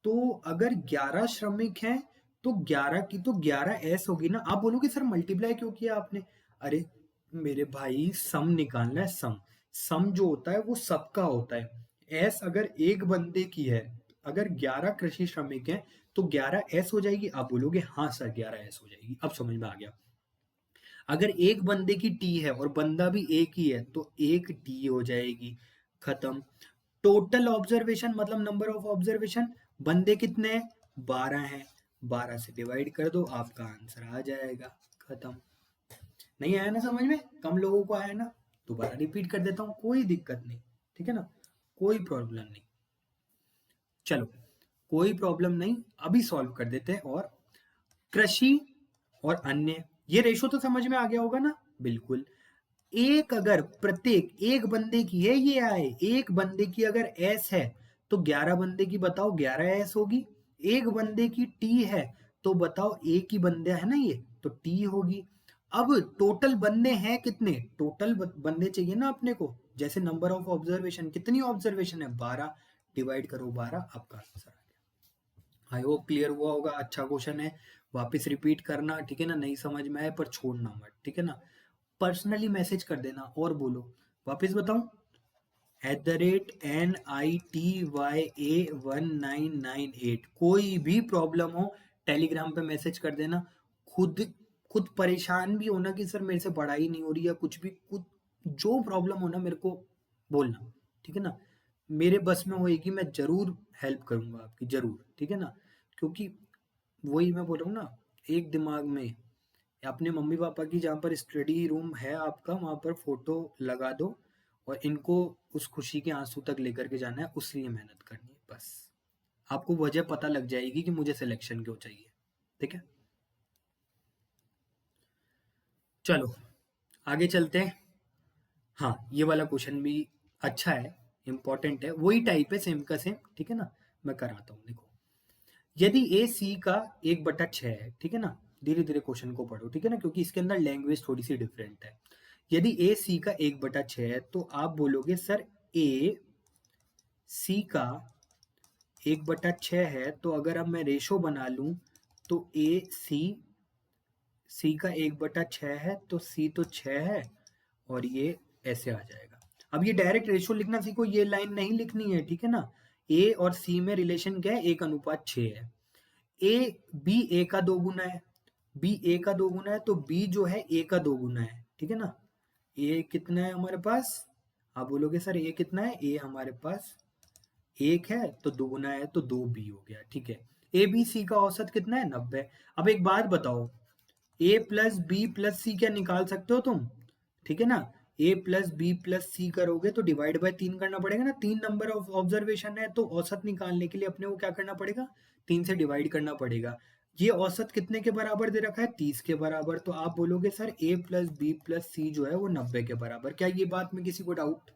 तो अगर 11 श्रमिक हैं तो 11 की तो 11 एस होगी ना। आप बोलोगे सर मल्टीप्लाई क्यों किया आपने? अरे मेरे भाई, सम निकालना है, सम, सम जो होता है वो सबका होता है। एस अगर एक बंदे की है, अगर 11 कृषि श्रमिक हैं तो 11 एस हो जाएगी। आप बोलोगे हाँ सर 11 एस हो जाएगी, अब समझ में आ गया। अगर एक बंदे की टी है और बंदा भी एक ही है तो एक टी हो जाएगी, खत्म। टोटल ऑब्जर्वेशन मतलब नंबर ऑफ ऑब्जर्वेशन, बंदे कितने हैं, 12 हैं, 12 से डिवाइड कर दो, आपका आंसर आ जाएगा, खत्म। नहीं आया ना समझ में? कम लोगों को आया ना, दोबारा रिपीट कर देता हूँ, कोई दिक्कत नहीं, ठीक है ना, कोई प्रॉब्लम नहीं। चलो, कोई प्रॉब्लम नहीं, अभी सॉल्व कर देते हैं। और कृषि और अन्य, ये रेशो तो समझ में आ गया होगा ना? बिल्कुल। एक अगर प्रत्येक एक बंदे की है, ये आए एक बंदे की अगर एस है तो 11 बंदे की बताओ 11 एस होगी। एक बंदे की टी है तो बताओ एक ही बंदे है ना, ये तो टी होगी। अब टोटल बंदे हैं कितने? टोटल बंदे चाहिए ना अपने को, जैसे नंबर ऑफ ऑब्जर्वेशन, कितनी ऑब्जर्वेशन है? 12, डिवाइड करो 12, आपका आंसर आ गया। आई होप क्लियर हुआ होगा। अच्छा क्वेश्चन है, वापस रिपीट करना, ठीक है ना? नहीं समझ में आए पर छोड़ना मत, ठीक है ना? पर्सनली मैसेज कर देना और बोलो। वापस बताऊं, @NITYA1998, कोई भी प्रॉब्लम हो टेलीग्राम पे मैसेज कर देना। खुद खुद परेशान भी होना कि सर मेरे से पढ़ाई नहीं हो रही है, कुछ भी, कुछ जो प्रॉब्लम हो ना मेरे को बोलना, ठीक है ना? मेरे बस में होएगी, मैं जरूर हेल्प करूंगा आपकी, जरूर, ठीक है ना? क्योंकि वही मैं बोल रहा हूँ ना, एक दिमाग में अपने मम्मी पापा की जहाँ पर स्टडी रूम है आपका, वहाँ पर फोटो लगा दो और इनको उस खुशी के आंसू तक लेकर के जाना है, उसलिए मेहनत करनी है बस। आपको वजह पता लग जाएगी कि मुझे सिलेक्शन क्यों चाहिए, ठीक है? चलो आगे चलते हैं। हाँ, ये वाला क्वेश्चन भी अच्छा है, इंपॉर्टेंट है, वही टाइप है सेम का सेम, ठीक है ना? मैं कराता हूँ, देखो। यदि ए सी का 1/6 है, ठीक है ना? धीरे धीरे क्वेश्चन को पढ़ो, ठीक है ना? क्योंकि इसके अंदर लैंग्वेज थोड़ी सी डिफरेंट है। यदि ए सी का 1/6 है तो आप बोलोगे सर ए सी का 1/6 है, तो अगर अब मैं रेशो बना लूं तो ए सी, सी का 1/6 है तो सी तो 6 है, और ये ऐसे आ जाएगा। अब ये डायरेक्ट रेशो लिखना सीखो, ये लाइन नहीं लिखनी है, ठीक है ना? ए और सी में रिलेशन क्या है? 1:6 है। ए बी ए का दो गुना है, बी ए का दो गुना है तो बी जो है ए का दो गुना है, ठीक है ना? ए कितना है हमारे पास? आप बोलोगे सर ए कितना है? ए हमारे पास 1 है तो दुगुना है तो 2b हो गया, ठीक है? ए बी सी का औसत कितना है? 90। अब एक बात बताओ, ए प्लस बी प्लस सी क्या निकाल सकते हो तुम? ठीक है ना? ए प्लस बी प्लस सी करोगे तो डिवाइड बाय 3 करना पड़ेगा ना, 3 नंबर ऑफ ऑब्जर्वेशन है तो औसत निकालने के लिए अपने को क्या करना पड़ेगा? 3 से डिवाइड करना पड़ेगा। ये औसत कितने के बराबर दे रखा है? 30 के बराबर। तो आप बोलोगे सर ए प्लस बी प्लस सी जो है वो 90 के बराबर। क्या ये बात में किसी को डाउट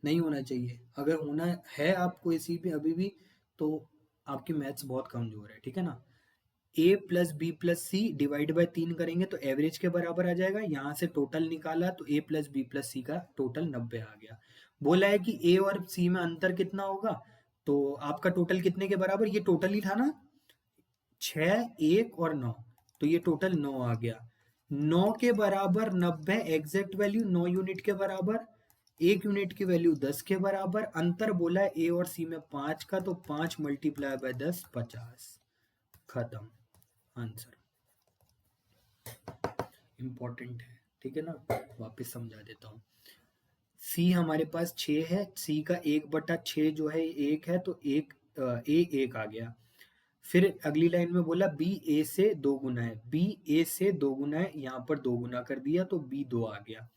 नहीं होना चाहिए? अगर होना है आपको इसी पे अभी भी, तो आपकी मैथ्स बहुत कमजोर है, ठीक है ना? A plus B plus C divide by 3 करेंगे तो एवरेज के बराबर आ जाएगा। यहाँ से टोटल निकाला तो ए प्लस बी प्लस सी का टोटल 90 आ गया। बोला है कि ए और सी में अंतर कितना होगा, तो आपका टोटल कितने के बराबर? ये टोटल ही था ना, 6, 1 और 9, तो ये टोटल 9 आ गया। 9 के बराबर 90 एग्जैक्ट वैल्यू, 9 यूनिट के बराबर, 1 यूनिट की वैल्यू 10 के बराबर। अंतर बोला है ए और सी में 5 का, तो 5 मल्टीप्लाई बाय 10 50। खत्म, आंसर। इंपॉर्टेंट है, ठीक है ना? वापस समझा देता हूँ। सी हमारे पास 6 है, सी का 1/6 जो है 1 है तो एक ए 1 आ गया। फिर अगली लाइन में बोला बी ए से दो गुना है, बी ए से दो गुना है, यहाँ पर दो गुना कर दिया तो बी 2 आ गया।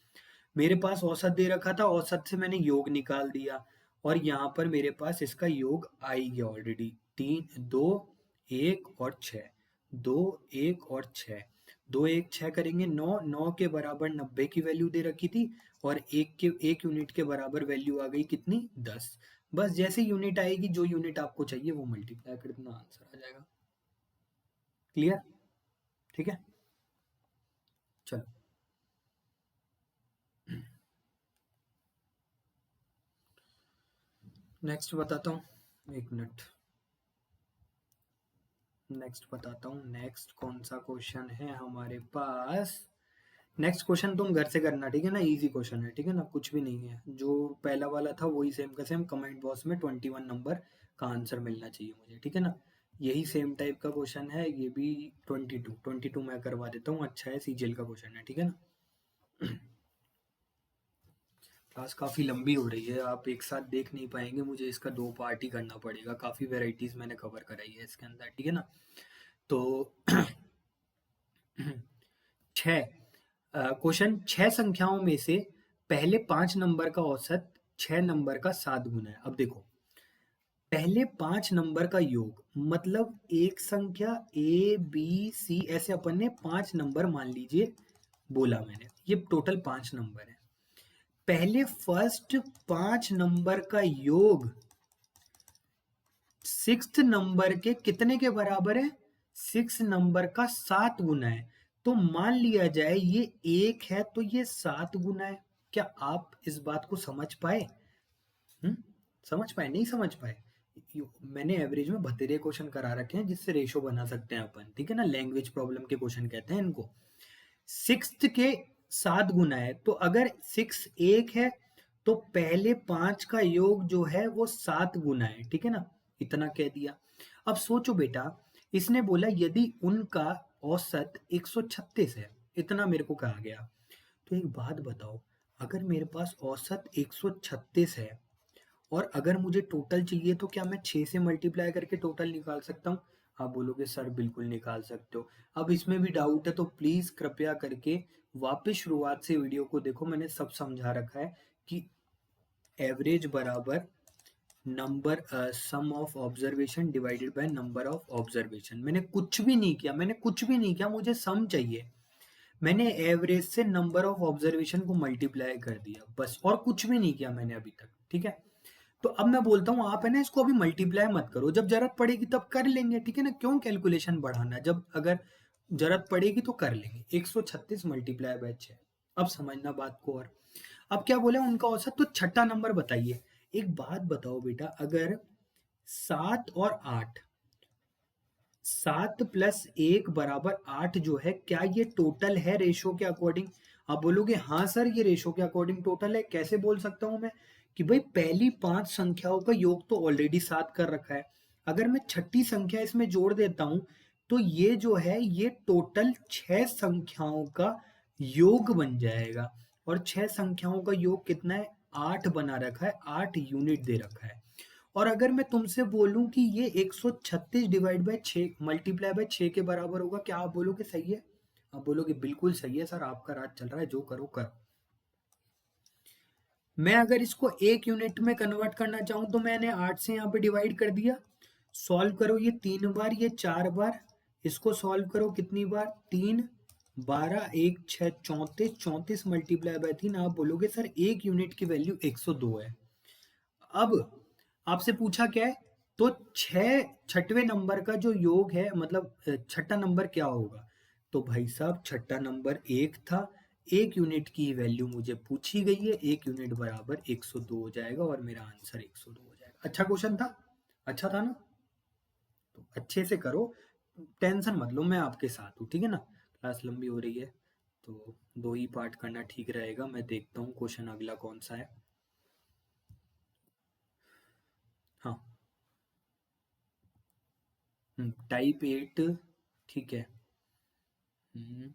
मेरे पास औसत दे रखा था, औसत से मैंने योग निकाल दिया और यहाँ पर मेरे पास इसका योग आ ही गया ऑलरेडी। 3, 2, 1 और 6, 2, 1 और 6, 2, 1, 6 करेंगे 9, 9 के बराबर 90 की वैल्यू दे रखी थी और 1 यूनिट के बराबर वैल्यू आ गई कितनी? 10। बस जैसे यूनिट आएगी, जो यूनिट आपको चाहिए वो मल्टीप्लाई कर देना, आंसर आ जाएगा। क्लियर? ठीक है, चलो। नेक्स्ट बताता हूँ, एक मिनट। नेक्स्ट बताता हूँ, नेक्स्ट कौन सा क्वेश्चन है हमारे पास। नेक्स्ट क्वेश्चन तुम घर से करना, ठीक है ना? इजी क्वेश्चन है, ठीक है ना? कुछ भी नहीं है, जो पहला वाला था वही सेम का सेम। कमेंट बॉक्स में 21 नंबर का आंसर मिलना चाहिए मुझे, ठीक है ना? यही सेम टाइप का क्वेश्चन है, ये भी 22 मैं करवा देता हूँ। अच्छा है, सीजीएल का क्वेश्चन है, ठीक है ना? क्लास काफ़ी लंबी हो रही है, आप एक साथ देख नहीं पाएंगे, मुझे इसका 2 पार्ट ही करना पड़ेगा। काफ़ी वेराइटीज़ मैंने कवर कराई है इसके अंदर, ठीक है ना? तो 6 क्वेश्चन, 6 संख्याओं में से पहले 5 नंबर का औसत 6 नंबर का 7 गुना है। अब देखो, पहले 5 नंबर का योग, मतलब एक संख्या ए बी सी ऐसे अपन ने 5 नंबर मान लीजिए बोला मैंने, ये टोटल 5 नंबर है। पहले फर्स्ट 5 नंबर का योग सिक्स्थ नंबर के कितने के बराबर है? 6 नंबर का 7 गुना है। तो मान लिया जाए ये 1 है तो ये 7 गुना है। क्या आप इस बात को समझ पाए? हम्म समझ पाए? नहीं समझ पाए? मैंने एवरेज में बतेरे क्वेश्चन करा रखे हैं जिससे रेशो बना सकते हैं अपन, ठीक है ना। लैंग्वेज प्रॉब्लम के क्वेश्चन कहते हैं इनको। सिक्स्थ के 7 गुना है, तो अगर 6 1 है तो पहले 5 का योग जो है वो 7 गुना है, ठीक है ना। इतना कह दिया। अब सोचो बेटा, इसने बोला यदि उनका औसत 136 है, इतना मेरे को कहा गया। तो एक बात बताओ, अगर मेरे पास औसत 136 है और अगर मुझे टोटल चाहिए तो क्या मैं 6 से मल्टीप्लाई करके टोटल निकाल सकता हूँ? आप बोलोगे सर बिल्कुल निकाल सकते हो। अब इसमें भी डाउट है तो प्लीज कृपया करके वापस शुरुआत से वीडियो को देखो, मैंने सब समझा रखा है कि एवरेज बराबर number sum of observation divided by number of observation. मैंने कुछ भी नहीं किया, मैंने कुछ भी नहीं किया, मुझे सम चाहिए। मैंने एवरेज से नंबर ऑफ ऑब्जर्वेशन को मल्टीप्लाई कर दिया बस, और कुछ भी नहीं किया मैंने अभी तक, ठीक है। तो अब मैं बोलता हूँ आप है ना इसको अभी मल्टीप्लाई मत करो, जब जरूरत पड़ेगी तब कर लेंगे, ठीक है ना। क्यों कैलकुलेशन बढ़ाना, जब अगर जरूरत पड़ेगी तो कर लेंगे। 136 मल्टीप्लाई बाय 6। अब समझना बात को। और अब क्या बोले उनका औसत, तो छठा नंबर बताइए। एक बात बताओ बेटा, अगर 7 और 8, 7 प्लस 1 बराबर 8 जो है, क्या ये टोटल है रेशो के अकॉर्डिंग? आप बोलोगे हाँ सर ये रेशो के अकॉर्डिंग टोटल है। कैसे बोल सकता हूं मैं? कि भाई पहली 5 संख्याओं का योग तो ऑलरेडी 7 कर रखा है, अगर मैं छठी संख्या इसमें जोड़ देता हूं तो ये जो है ये टोटल 6 संख्याओं का योग बन जाएगा। और 6 संख्याओं का योग कितना है? 8 बना रखा है, 8 यूनिट दे रखा है। और अगर मैं तुमसे बोलूं कि ये 136 डिवाइड बाय 6 मल्टीप्लाई बाय 6 के बराबर होगा, क्या आप बोलोगे सही है? आप बोलोगे बिल्कुल सही है सर, आपका राज चल रहा है, जो करो करो। मैं अगर इसको एक यूनिट में कन्वर्ट करना चाहूं तो मैंने 8 से यहाँ पे डिवाइड कर दिया। सॉल्व करो ये 3 बार, ये 4 बार। इसको सॉल्व करो कितनी बार? 3 12 1 6 34, 34 मल्टीप्लाई बाय 3। आप बोलोगे सर एक यूनिट की वैल्यू 102 है। अब आपसे पूछा क्या है? तो छठवें नंबर का जो योग है, मतलब छठा नंबर क्या होगा? तो भाई साहब छठा नंबर 1 था। 1 यूनिट की वैल्यू मुझे पूछी गई है, 1 यूनिट बराबर 102 हो जाएगा और मेरा आंसर 102 हो जाएगा। अच्छा क्वेश्चन था, अच्छा था ना। तो अच्छे से करो, टेंशन मत लो, मैं आपके साथ हूँ, ठीक है ना। क्लास लंबी हो रही है तो 2 ही पार्ट करना ठीक रहेगा। मैं देखता हूँ क्वेश्चन अगला कौन सा है। हाँ, टाइप 8, ठीक है। हम्म,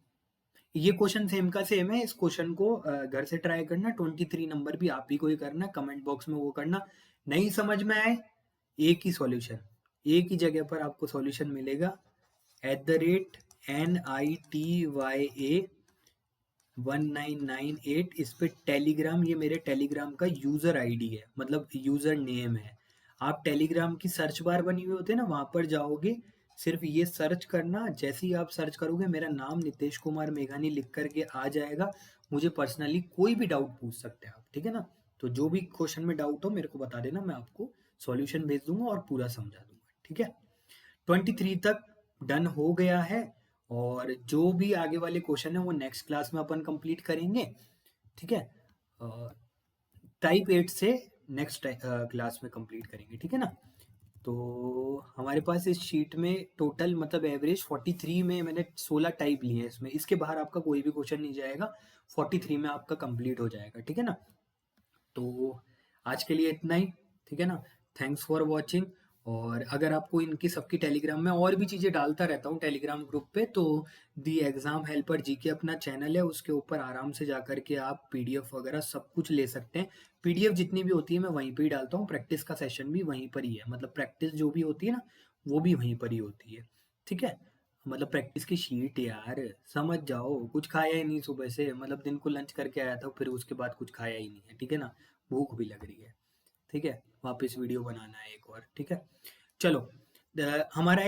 ये क्वेश्चन सेम का सेम है। इस क्वेश्चन को घर से ट्राई करना, 23 नंबर भी आप ही को ही करना, कमेंट बॉक्स में वो करना। नहीं समझ में आए, एक ही सॉल्यूशन, एक ही जगह पर आपको सॉल्यूशन मिलेगा। @NITYA1998 इस पे टेलीग्राम, ये मेरे टेलीग्राम का यूजर आईडी है, मतलब यूजर नेम है। आप टेलीग्राम की सर्च बार बनी हुई होती है ना, वहां पर जाओगे, सिर्फ ये सर्च करना। जैसे ही आप सर्च करोगे मेरा नाम नितेश कुमार मेघानी लिख करके आ जाएगा। मुझे पर्सनली कोई भी डाउट पूछ सकते हैं आप, ठीक है ना। तो जो भी क्वेश्चन में डाउट हो मेरे को बता देना, मैं आपको सॉल्यूशन भेज दूंगा और पूरा समझा दूंगा, ठीक है। 23 तक डन हो गया है। और जो भी आगे वाले क्वेश्चन है वो नेक्स्ट क्लास में अपन कंप्लीट करेंगे, ठीक है। टाइप 8 से नेक्स्ट क्लास में कंप्लीट करेंगे, ठीक है ना। तो हमारे पास इस शीट में टोटल मतलब एवरेज 43 में मैंने 16 टाइप लिए हैं, इसमें इसके बाहर आपका कोई भी क्वेश्चन नहीं जाएगा। 43 में आपका कंप्लीट हो जाएगा, ठीक है ना। तो आज के लिए इतना ही, ठीक है ना। Thanks for watching. और अगर आपको इनकी सबकी टेलीग्राम में और भी चीज़ें डालता रहता हूँ टेलीग्राम ग्रुप पे, तो दी एग्जाम हेल्पर जी के अपना चैनल है, उसके ऊपर आराम से जा करके आप पीडीएफ वगैरह सब कुछ ले सकते हैं। पीडीएफ जितनी भी होती है मैं वहीं पे ही डालता हूँ, प्रैक्टिस का सेशन भी वहीं पर ही है, मतलब प्रैक्टिस जो भी होती है ना वो भी वहीं पर ही होती है, ठीक है। मतलब प्रैक्टिस की शीट यार, समझ जाओ। कुछ खाया ही नहीं सुबह से, मतलब दिन को लंच करके आया था फिर उसके बाद कुछ खाया ही नहीं है, ठीक है ना। भूख भी लग रही है। ठीक है, वापस वीडियो बनाना है एक और, ठीक है। चलो, हमारा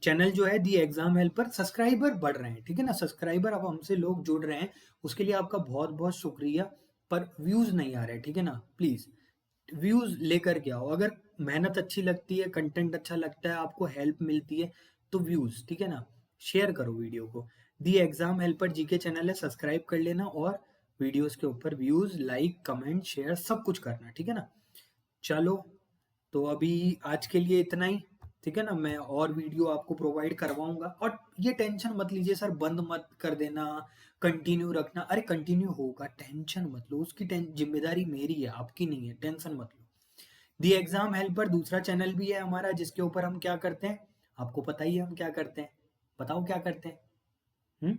चैनल जो है दी एग्जाम हेल्पर, सब्सक्राइबर बढ़ रहे हैं, ठीक है ना, सब्सक्राइबर अब हमसे लोग जुड़ रहे हैं, उसके लिए आपका बहुत बहुत शुक्रिया। पर व्यूज नहीं आ रहे, ठीक है ना, प्लीज व्यूज लेकर के आओ। अगर मेहनत अच्छी लगती है, कंटेंट अच्छा लगता है, आपको हेल्प मिलती है, तो व्यूज, ठीक है ना, शेयर करो वीडियो को। The exam helper GK channel है, सब्सक्राइब कर लेना, और वीडियोस के ऊपर व्यूज, लाइक, कमेंट, शेयर सब कुछ करना, ठीक है ना। चलो, तो अभी आज के लिए इतना ही, ठीक है ना। मैं और वीडियो आपको प्रोवाइड करवाऊंगा, और ये टेंशन मत लीजिए सर बंद मत कर देना, कंटिन्यू रखना। अरे कंटिन्यू होगा, टेंशन मत लो, उसकी जिम्मेदारी मेरी है, आपकी नहीं है, टेंशन मत लो। दी एग्जाम हेल्पर दूसरा चैनल भी है हमारा, जिसके ऊपर हम क्या करते हैं, आपको पता ही है हम क्या करते हैं, बताओ क्या करते हैं। हम्म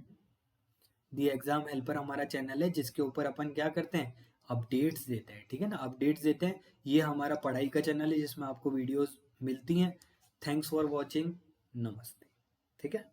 दी एग्जाम हेल्पर हमारा चैनल है, जिसके ऊपर अपन क्या करते हैं, अपडेट्स देते हैं, ठीक है ना, अपडेट्स देते हैं। ये हमारा पढ़ाई का चैनल है, जिसमें आपको वीडियोस मिलती हैं। थैंक्स फॉर वॉचिंग, नमस्ते, ठीक है।